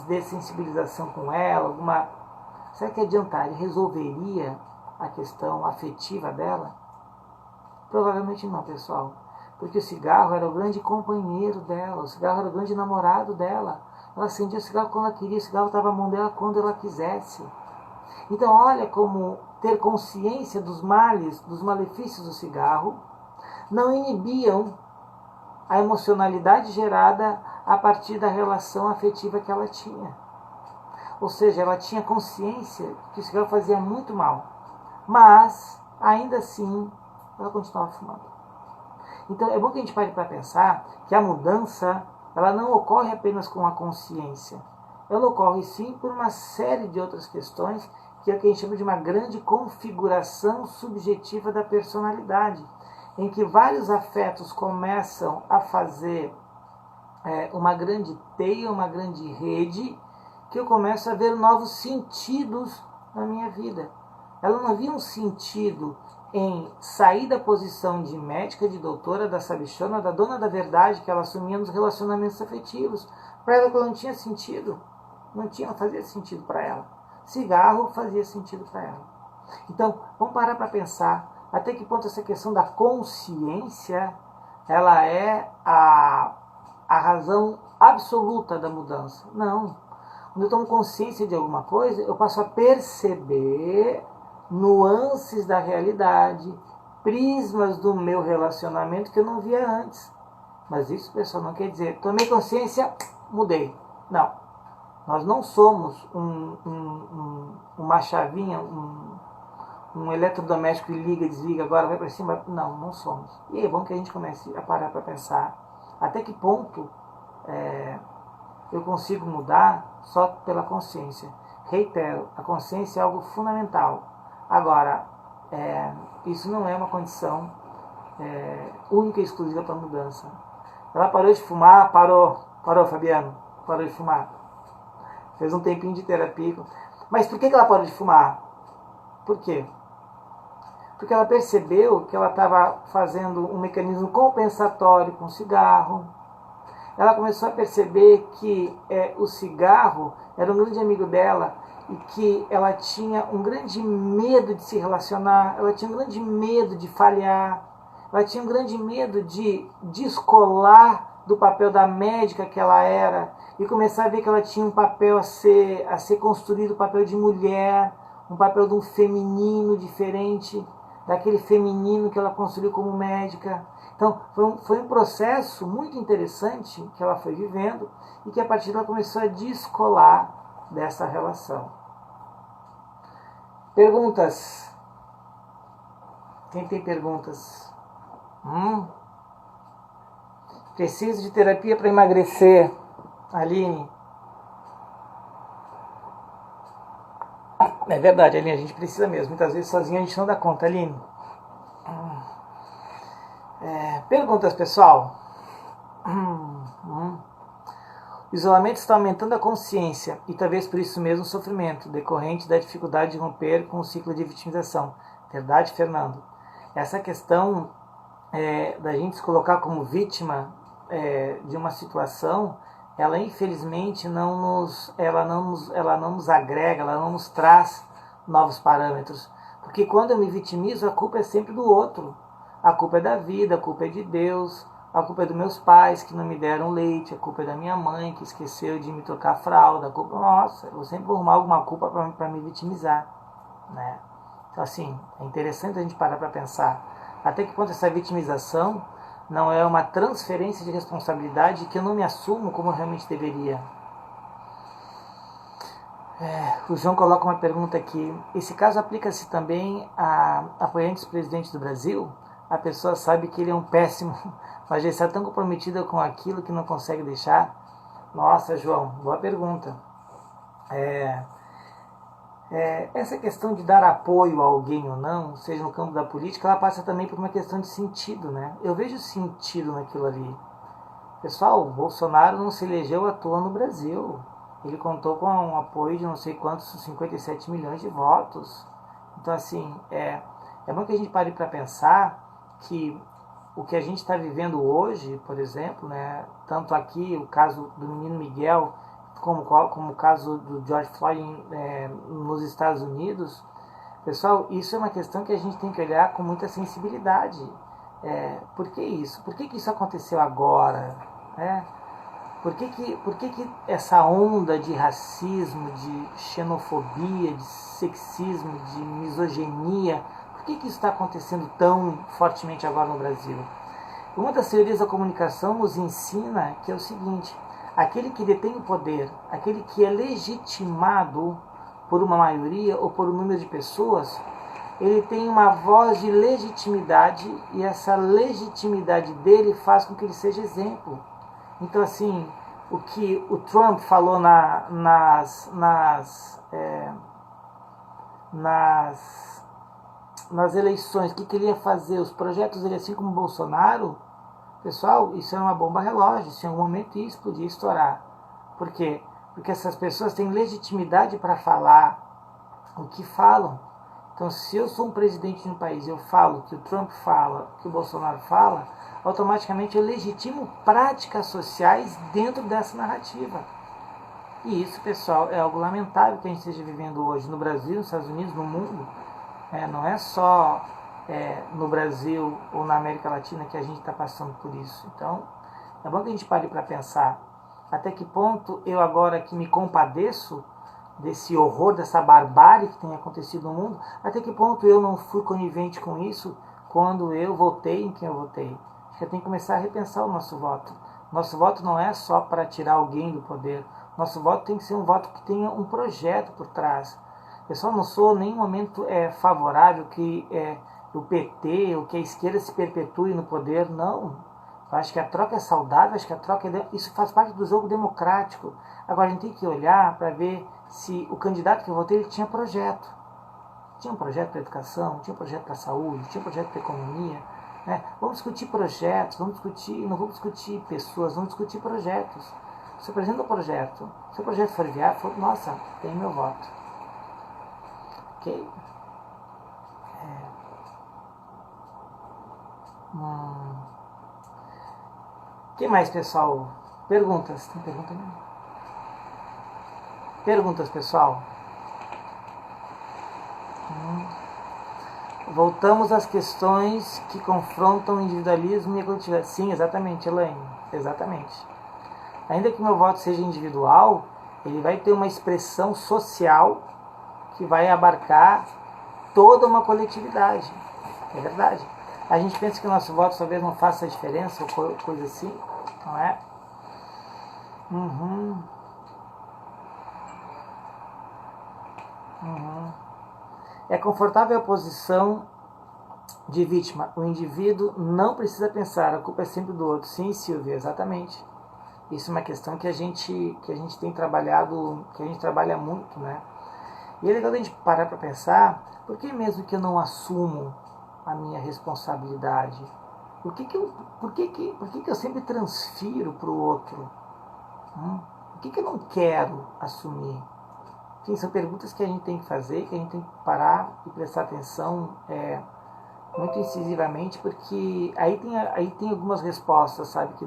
dessensibilização com ela, será que adiantaria, resolveria a questão afetiva dela? Provavelmente não, pessoal. Porque o cigarro era o grande companheiro dela, o cigarro era o grande namorado dela. Ela acendia o cigarro quando ela queria, o cigarro estava na mão dela quando ela quisesse. Então olha como ter consciência dos males, dos malefícios do cigarro, não inibiam a emocionalidade gerada a partir da relação afetiva que ela tinha. Ou seja, ela tinha consciência que o cigarro fazia muito mal, mas ainda assim ela continuava fumando. Então é bom que a gente pare para pensar que a mudança ela não ocorre apenas com a consciência, ela ocorre sim por uma série de outras questões, que é o que a gente chama de uma grande configuração subjetiva da personalidade, em que vários afetos começam a fazer uma grande teia, uma grande rede, que eu começo a ver novos sentidos na minha vida. Ela não via um sentido em sair da posição de médica, de doutora, da sabichona, da dona da verdade que ela assumia nos relacionamentos afetivos. Para ela não tinha sentido, não fazia sentido para ela. Cigarro fazia sentido para ela. Então, vamos parar para pensar até que ponto essa questão da consciência ela é a razão absoluta da mudança. Não. Quando eu tomo consciência de alguma coisa, eu passo a perceber nuances da realidade, prismas do meu relacionamento que eu não via antes. Mas isso, pessoal, não quer dizer tomei consciência, mudei. Não. Nós não somos uma chavinha, um eletrodoméstico que liga, desliga, agora vai para cima. Não, não somos. E é bom que a gente comece a parar para pensar até que ponto eu consigo mudar só pela consciência. Reitero, a consciência é algo fundamental. Agora, isso não é uma condição única e exclusiva para a mudança. Ela parou de fumar, parou, Fabiano, parou de fumar. Fez um tempinho de terapia. Mas por que ela parou de fumar? Por quê? Porque ela percebeu que ela estava fazendo um mecanismo compensatório com o cigarro. Ela começou a perceber que o cigarro era um grande amigo dela e que ela tinha um grande medo de se relacionar, ela tinha um grande medo de falhar, ela tinha um grande medo de descolar do papel da médica que ela era e começar a ver que ela tinha um papel a ser construído, um papel de mulher, um papel de um feminino diferente daquele feminino que ela construiu como médica. Então, foi um processo muito interessante que ela foi vivendo e que a partir dela começou a descolar dessa relação. Perguntas? Quem tem perguntas? Preciso de terapia para emagrecer. Aline? É verdade, Aline, a gente precisa mesmo. Muitas vezes sozinho a gente não dá conta, Aline. Perguntas, pessoal? O isolamento está aumentando a consciência e talvez por isso mesmo o sofrimento decorrente da dificuldade de romper com o ciclo de vitimização. Verdade, Fernando? Essa questão da gente se colocar como vítima de uma situação, ela infelizmente não nos agrega, ela não nos traz novos parâmetros. Porque quando eu me vitimizo, a culpa é sempre do outro. A culpa é da vida, a culpa é de Deus, a culpa é dos meus pais que não me deram leite, a culpa é da minha mãe que esqueceu de me trocar a fralda, a culpa, nossa, eu sempre vou arrumar alguma culpa para me vitimizar, né? Então assim, é interessante a gente parar para pensar até que ponto essa vitimização não é uma transferência de responsabilidade que eu não me assumo como eu realmente deveria. O João coloca uma pergunta aqui. Esse caso aplica-se também a apoiantes do presidente do Brasil? A pessoa sabe que ele é um péssimo, mas já está tão comprometida com aquilo que não consegue deixar? Nossa, João, boa pergunta. Essa questão de dar apoio a alguém ou não, seja no campo da política, ela passa também por uma questão de sentido, né? Eu vejo sentido naquilo ali. Pessoal, o Bolsonaro não se elegeu à toa no Brasil. Ele contou com um apoio de não sei quantos, 57 milhões de votos. Então, assim, é bom que a gente pare para pensar que o que a gente está vivendo hoje, por exemplo, né, tanto aqui o caso do menino Miguel, como o caso do George Floyd nos Estados Unidos, pessoal, isso é uma questão que a gente tem que olhar com muita sensibilidade. Por que isso? Por que isso aconteceu agora? Por que essa onda de racismo, de xenofobia, de sexismo, de misoginia, por que isso está acontecendo tão fortemente agora no Brasil? Uma das teorias da comunicação nos ensina que é o seguinte: aquele que detém o poder, aquele que é legitimado por uma maioria ou por um número de pessoas, ele tem uma voz de legitimidade e essa legitimidade dele faz com que ele seja exemplo. Então, assim, o que o Trump falou nas eleições, o que ele ia fazer, os projetos dele, assim como o Bolsonaro, pessoal, isso é uma bomba relógio, se em algum momento isso podia estourar. Por quê? Porque essas pessoas têm legitimidade para falar o que falam. Então, se eu sou um presidente de um país e eu falo o que o Trump fala, o que o Bolsonaro fala, automaticamente eu legitimo práticas sociais dentro dessa narrativa. E isso, pessoal, é algo lamentável que a gente esteja vivendo hoje no Brasil, nos Estados Unidos, no mundo. Não é só no Brasil ou na América Latina que a gente está passando por isso. Então, é bom que a gente pare para pensar até que ponto eu agora que me compadeço desse horror, dessa barbárie que tem acontecido no mundo, até que ponto eu não fui conivente com isso quando eu votei em quem eu votei. Acho que eu tenho que começar a repensar o nosso voto. Nosso voto não é só para tirar alguém do poder. Nosso voto tem que ser um voto que tenha um projeto por trás. Eu só não sou em nenhum momento favorável que o PT ou que a esquerda se perpetue no poder, não. Eu acho que a troca é saudável, acho que a troca isso faz parte do jogo democrático. Agora a gente tem que olhar para ver se o candidato que eu votei ele tinha projeto. Tinha um projeto para a educação, tinha um projeto para a saúde, tinha um projeto para a economia. Vamos discutir projetos, não vamos discutir pessoas, vamos discutir projetos. Se apresenta um projeto, se o projeto for viável, nossa, tem meu voto. Ok? O que mais, pessoal? Perguntas? Tem pergunta mesmo? Perguntas, pessoal? Voltamos às questões que confrontam o individualismo e a coletividade. Sim, exatamente, Elaine. Exatamente. Ainda que meu voto seja individual, ele vai ter uma expressão social que vai abarcar toda uma coletividade. É verdade. A gente pensa que o nosso voto talvez não faça diferença ou coisa assim, não é? É confortável a posição de vítima. O indivíduo não precisa pensar, a culpa é sempre do outro. Sim, Silvia, exatamente. Isso é uma questão que a gente tem trabalhado, que a gente trabalha muito, né? E é legal a gente parar para pensar, por que mesmo que eu não assumo a minha responsabilidade? Por que eu sempre transfiro para o outro? Por que eu não quero assumir? Sim, são perguntas que a gente tem que fazer, que a gente tem que parar e prestar atenção muito incisivamente, porque aí tem algumas respostas, sabe, que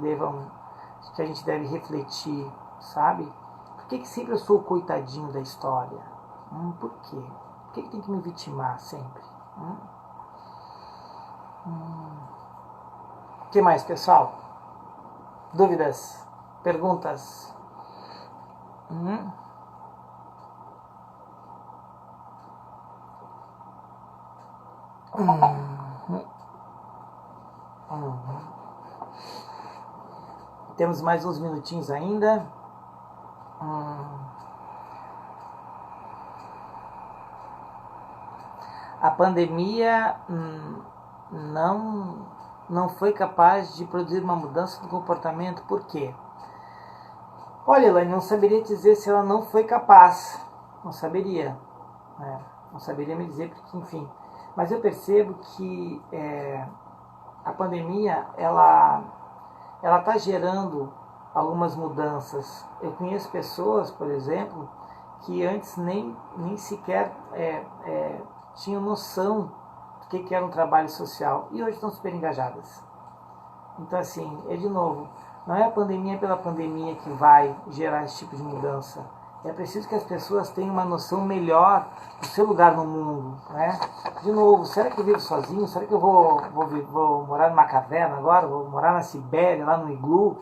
a gente deve refletir, sabe? Por que sempre eu sou o coitadinho da história? Por quê? Por que tem que me vitimar sempre? O que mais, pessoal? Dúvidas? Perguntas? Temos mais uns minutinhos ainda. A pandemia não foi capaz de produzir uma mudança do comportamento. Por quê? Olha, Elaine, não saberia dizer se ela não foi capaz. Não saberia. né? Não saberia me dizer, porque, enfim. Mas eu percebo que a pandemia, ela está gerando algumas mudanças. Eu conheço pessoas, por exemplo, que antes nem sequer tinham noção do que era um trabalho social e hoje estão super engajadas. Então, assim, de novo, não é a pandemia pela pandemia que vai gerar esse tipo de mudança. É preciso que as pessoas tenham uma noção melhor do seu lugar no mundo, né? De novo, será que eu vivo sozinho? Será que eu vou morar numa caverna agora? Vou morar na Sibéria, lá no iglu?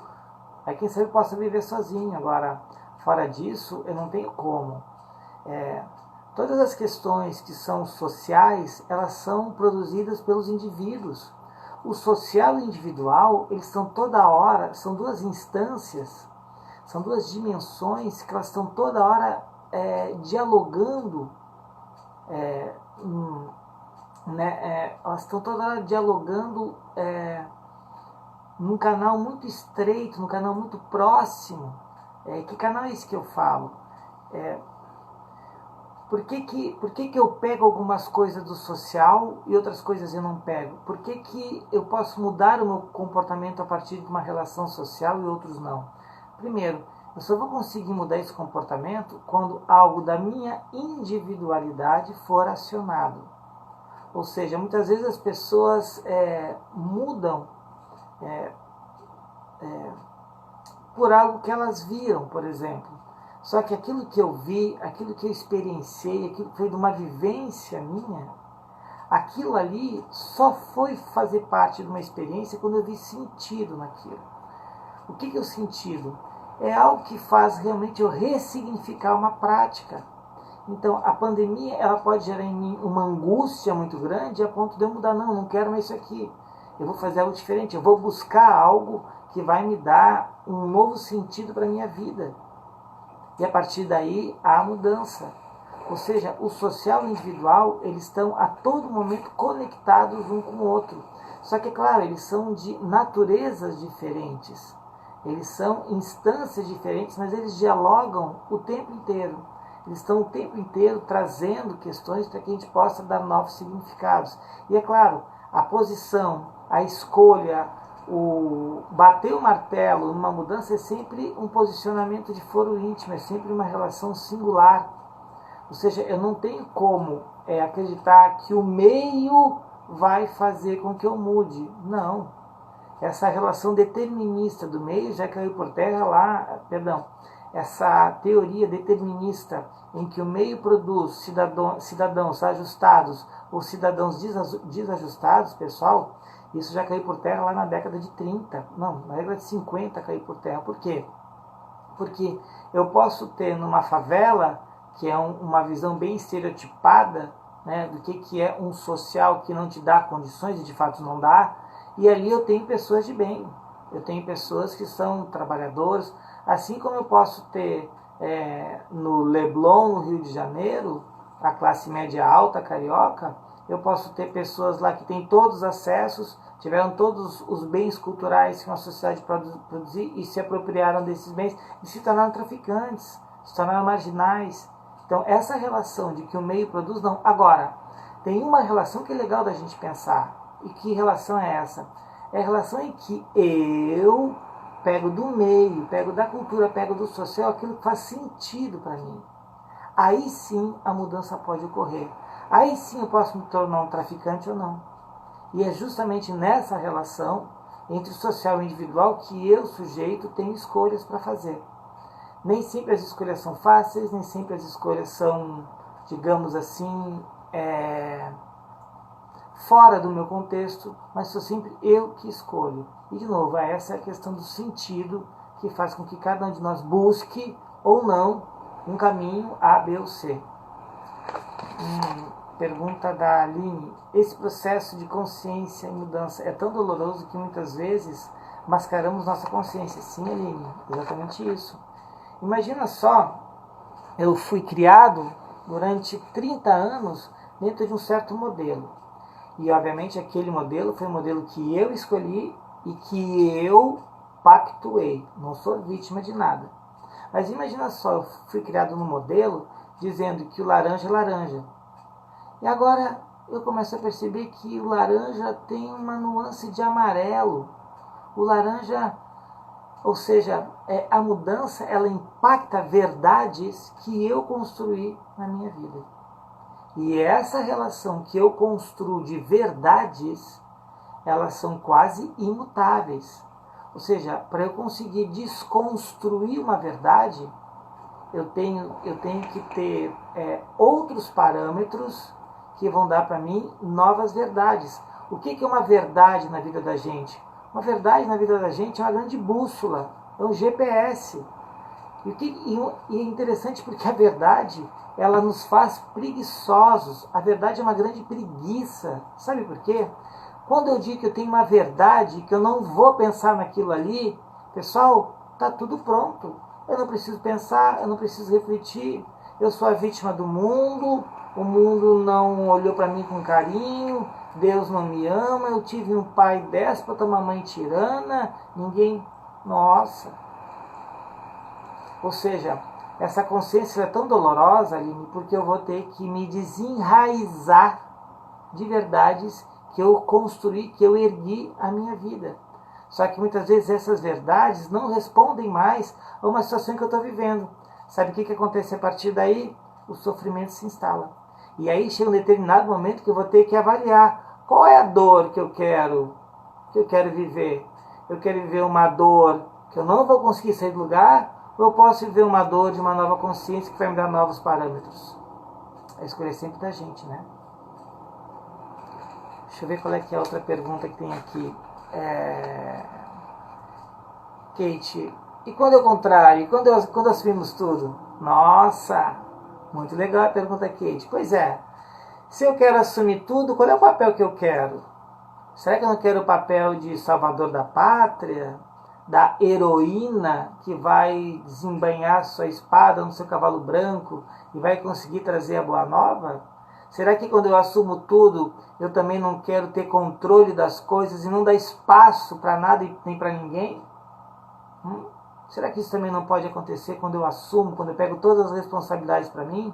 Aí quem sabe eu posso viver sozinho. Agora, fora disso, eu não tenho como. Todas as questões que são sociais, elas são produzidas pelos indivíduos. O social e o individual, eles estão toda hora, são duas instâncias, são duas dimensões que elas estão toda hora dialogando, elas estão toda hora dialogando num canal muito estreito, num canal muito próximo. Que canal é esse que eu falo? Por que eu pego algumas coisas do social e outras coisas eu não pego? Por que eu posso mudar o meu comportamento a partir de uma relação social e outros não? Primeiro, eu só vou conseguir mudar esse comportamento quando algo da minha individualidade for acionado. Ou seja, muitas vezes as pessoas mudam por algo que elas viram, por exemplo. Só que aquilo que eu vi, aquilo que eu experienciei, aquilo que foi de uma vivência minha, aquilo ali só foi fazer parte de uma experiência quando eu vi sentido naquilo. O que é o sentido? É algo que faz realmente eu ressignificar uma prática. Então, a pandemia, ela pode gerar em mim uma angústia muito grande a ponto de eu mudar. Não quero mais isso aqui. Eu vou fazer algo diferente. Eu vou buscar algo que vai me dar um novo sentido para a minha vida. E a partir daí, há a mudança. Ou seja, o social e o individual, eles estão a todo momento conectados um com o outro. Só que, claro, eles são de naturezas diferentes. Eles são instâncias diferentes, mas eles dialogam o tempo inteiro. Eles estão o tempo inteiro trazendo questões para que a gente possa dar novos significados. E é claro, a posição, a escolha, o bater o martelo numa mudança é sempre um posicionamento de foro íntimo, é sempre uma relação singular. Ou seja, eu não tenho como acreditar que o meio vai fazer com que eu mude. Não. Essa relação determinista do meio já caiu por terra lá, essa teoria determinista em que o meio produz cidadãos ajustados ou cidadãos desajustados, pessoal, isso já caiu por terra lá na década de 30, não, na década de 50 caiu por terra. Por quê? Porque eu posso ter numa favela, que é uma visão bem estereotipada, né, do que é um social que não te dá condições, e de fato não dá, e ali eu tenho pessoas de bem, eu tenho pessoas que são trabalhadores, assim como eu posso ter no Leblon, no Rio de Janeiro, a classe média alta carioca, eu posso ter pessoas lá que têm todos os acessos, tiveram todos os bens culturais que uma sociedade produzir e se apropriaram desses bens e se tornaram traficantes, se tornaram marginais. Então, essa relação de que o meio produz, não. Agora, tem uma relação que é legal da gente pensar. E que relação é essa? É a relação em que eu pego do meio, pego da cultura, pego do social aquilo que faz sentido para mim. Aí sim a mudança pode ocorrer. Aí sim eu posso me tornar um traficante ou não. E é justamente nessa relação entre o social e o individual que eu, sujeito, tenho escolhas para fazer. Nem sempre as escolhas são fáceis, nem sempre as escolhas são, digamos assim, fora do meu contexto, mas sou sempre eu que escolho. E, de novo, essa é a questão do sentido que faz com que cada um de nós busque ou não um caminho A, B ou C. Pergunta da Aline. Esse processo de consciência e mudança é tão doloroso que muitas vezes mascaramos nossa consciência. Sim, Aline, exatamente isso. Imagina só, eu fui criado durante 30 anos dentro de um certo modelo. E, obviamente, aquele modelo foi um modelo que eu escolhi e que eu pactuei. Não sou vítima de nada. Mas imagina só, eu fui criado num modelo dizendo que o laranja é laranja. E agora eu começo a perceber que o laranja tem uma nuance de amarelo. O laranja, ou seja, a mudança, ela impacta verdades que eu construí na minha vida. E essa relação que eu construo de verdades, elas são quase imutáveis. Ou seja, para eu conseguir desconstruir uma verdade, eu tenho que ter outros parâmetros que vão dar para mim novas verdades. O que é uma verdade na vida da gente? Uma verdade na vida da gente é uma grande bússola, é um GPS. E é interessante porque a verdade, ela nos faz preguiçosos. A verdade é uma grande preguiça. Sabe por quê? Quando eu digo que eu tenho uma verdade, que eu não vou pensar naquilo ali, pessoal, está tudo pronto. Eu não preciso pensar, eu não preciso refletir. Eu sou a vítima do mundo, o mundo não olhou para mim com carinho, Deus não me ama, eu tive um pai déspota, uma mãe tirana, ninguém... Nossa! Ou seja, essa consciência é tão dolorosa, Aline, porque eu vou ter que me desenraizar de verdades que eu construí, que eu ergui a minha vida. Só que muitas vezes essas verdades não respondem mais a uma situação que eu estou vivendo. Sabe o que acontece a partir daí? O sofrimento se instala. E aí chega um determinado momento que eu vou ter que avaliar qual é a dor que eu quero viver. Eu quero viver uma dor que eu não vou conseguir sair do lugar, ou eu posso viver uma dor de uma nova consciência que vai me dar novos parâmetros. A escolha é sempre da gente, né? Deixa eu ver qual é que é a outra pergunta que tem aqui. Kate, e quando é o contrário? Quando assumimos tudo? Nossa, muito legal a pergunta, Kate. Pois é, se eu quero assumir tudo, qual é o papel que eu quero? Será que eu não quero o papel de salvador da pátria? Da heroína que vai desembainhar sua espada no seu cavalo branco e vai conseguir trazer a boa nova? Será que quando eu assumo tudo, eu também não quero ter controle das coisas e não dar espaço para nada e nem para ninguém? Será que isso também não pode acontecer quando eu assumo, quando eu pego todas as responsabilidades para mim?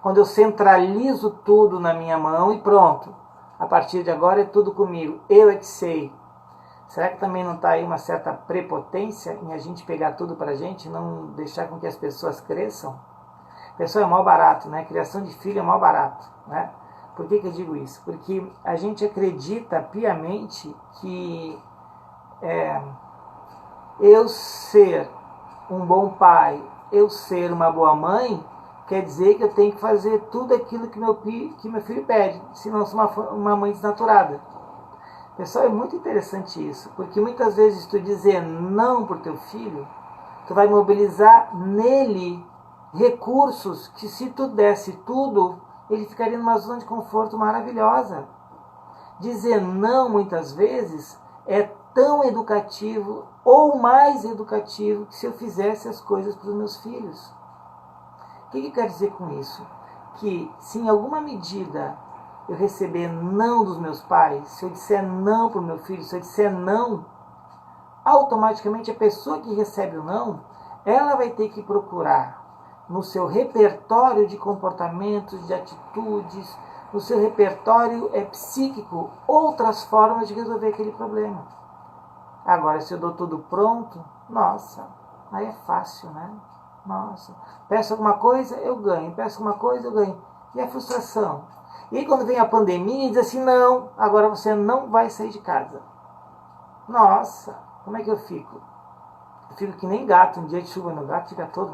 Quando eu centralizo tudo na minha mão e pronto, a partir de agora é tudo comigo, eu é que sei. Será que também não está aí uma certa prepotência em a gente pegar tudo para a gente e não deixar com que as pessoas cresçam? Pessoal, é mal barato, né? Criação de filho é mal barato, né? Por que eu digo isso? Porque a gente acredita piamente que eu ser um bom pai, eu ser uma boa mãe, quer dizer que eu tenho que fazer tudo aquilo que meu filho pede, senão eu sou uma mãe desnaturada. Pessoal, é muito interessante isso, porque muitas vezes tu dizer não para o teu filho, tu vai mobilizar nele recursos que se tu desse tudo, ele ficaria numa zona de conforto maravilhosa. Dizer não, muitas vezes, é tão educativo ou mais educativo que se eu fizesse as coisas para os meus filhos. O que eu quero dizer com isso? Que se em alguma medida eu receber não dos meus pais, se eu disser não para o meu filho, se eu disser não, automaticamente a pessoa que recebe o não, ela vai ter que procurar no seu repertório de comportamentos, de atitudes, no seu repertório psíquico, outras formas de resolver aquele problema. Agora, se eu dou tudo pronto, nossa, aí é fácil, né? Nossa, peço alguma coisa, eu ganho, peço alguma coisa, eu ganho. E a frustração? E aí quando vem a pandemia, diz assim, não, agora você não vai sair de casa. Nossa, como é que eu fico? Eu fico que nem gato, um dia de chuva no gato, fica todo...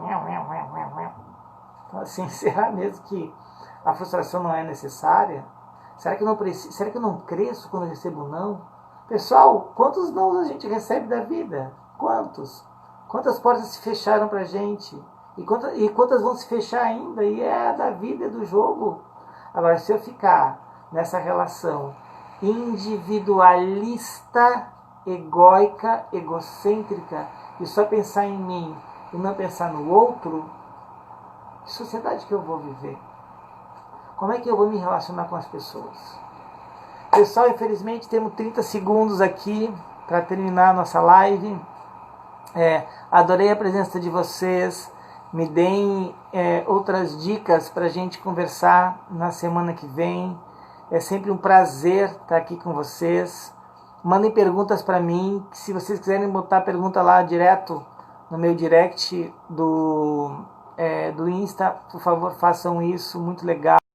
Então assim, será mesmo que a frustração não é necessária? Será que eu não cresço quando eu recebo não? Pessoal, quantos não a gente recebe da vida? Quantos? Quantas portas se fecharam pra gente? E quantas vão se fechar ainda? E é da vida, é do jogo. Agora, se eu ficar nessa relação individualista, egóica, egocêntrica, e só pensar em mim e não pensar no outro, que sociedade que eu vou viver? Como é que eu vou me relacionar com as pessoas? Pessoal, infelizmente temos 30 segundos aqui para terminar a nossa live. Adorei a presença de vocês. me deem outras dicas para a gente conversar na semana que vem. É sempre um prazer estar aqui com vocês. Mandem perguntas para mim. Se vocês quiserem botar pergunta lá direto no meu direct do Insta, por favor, façam isso. Muito legal.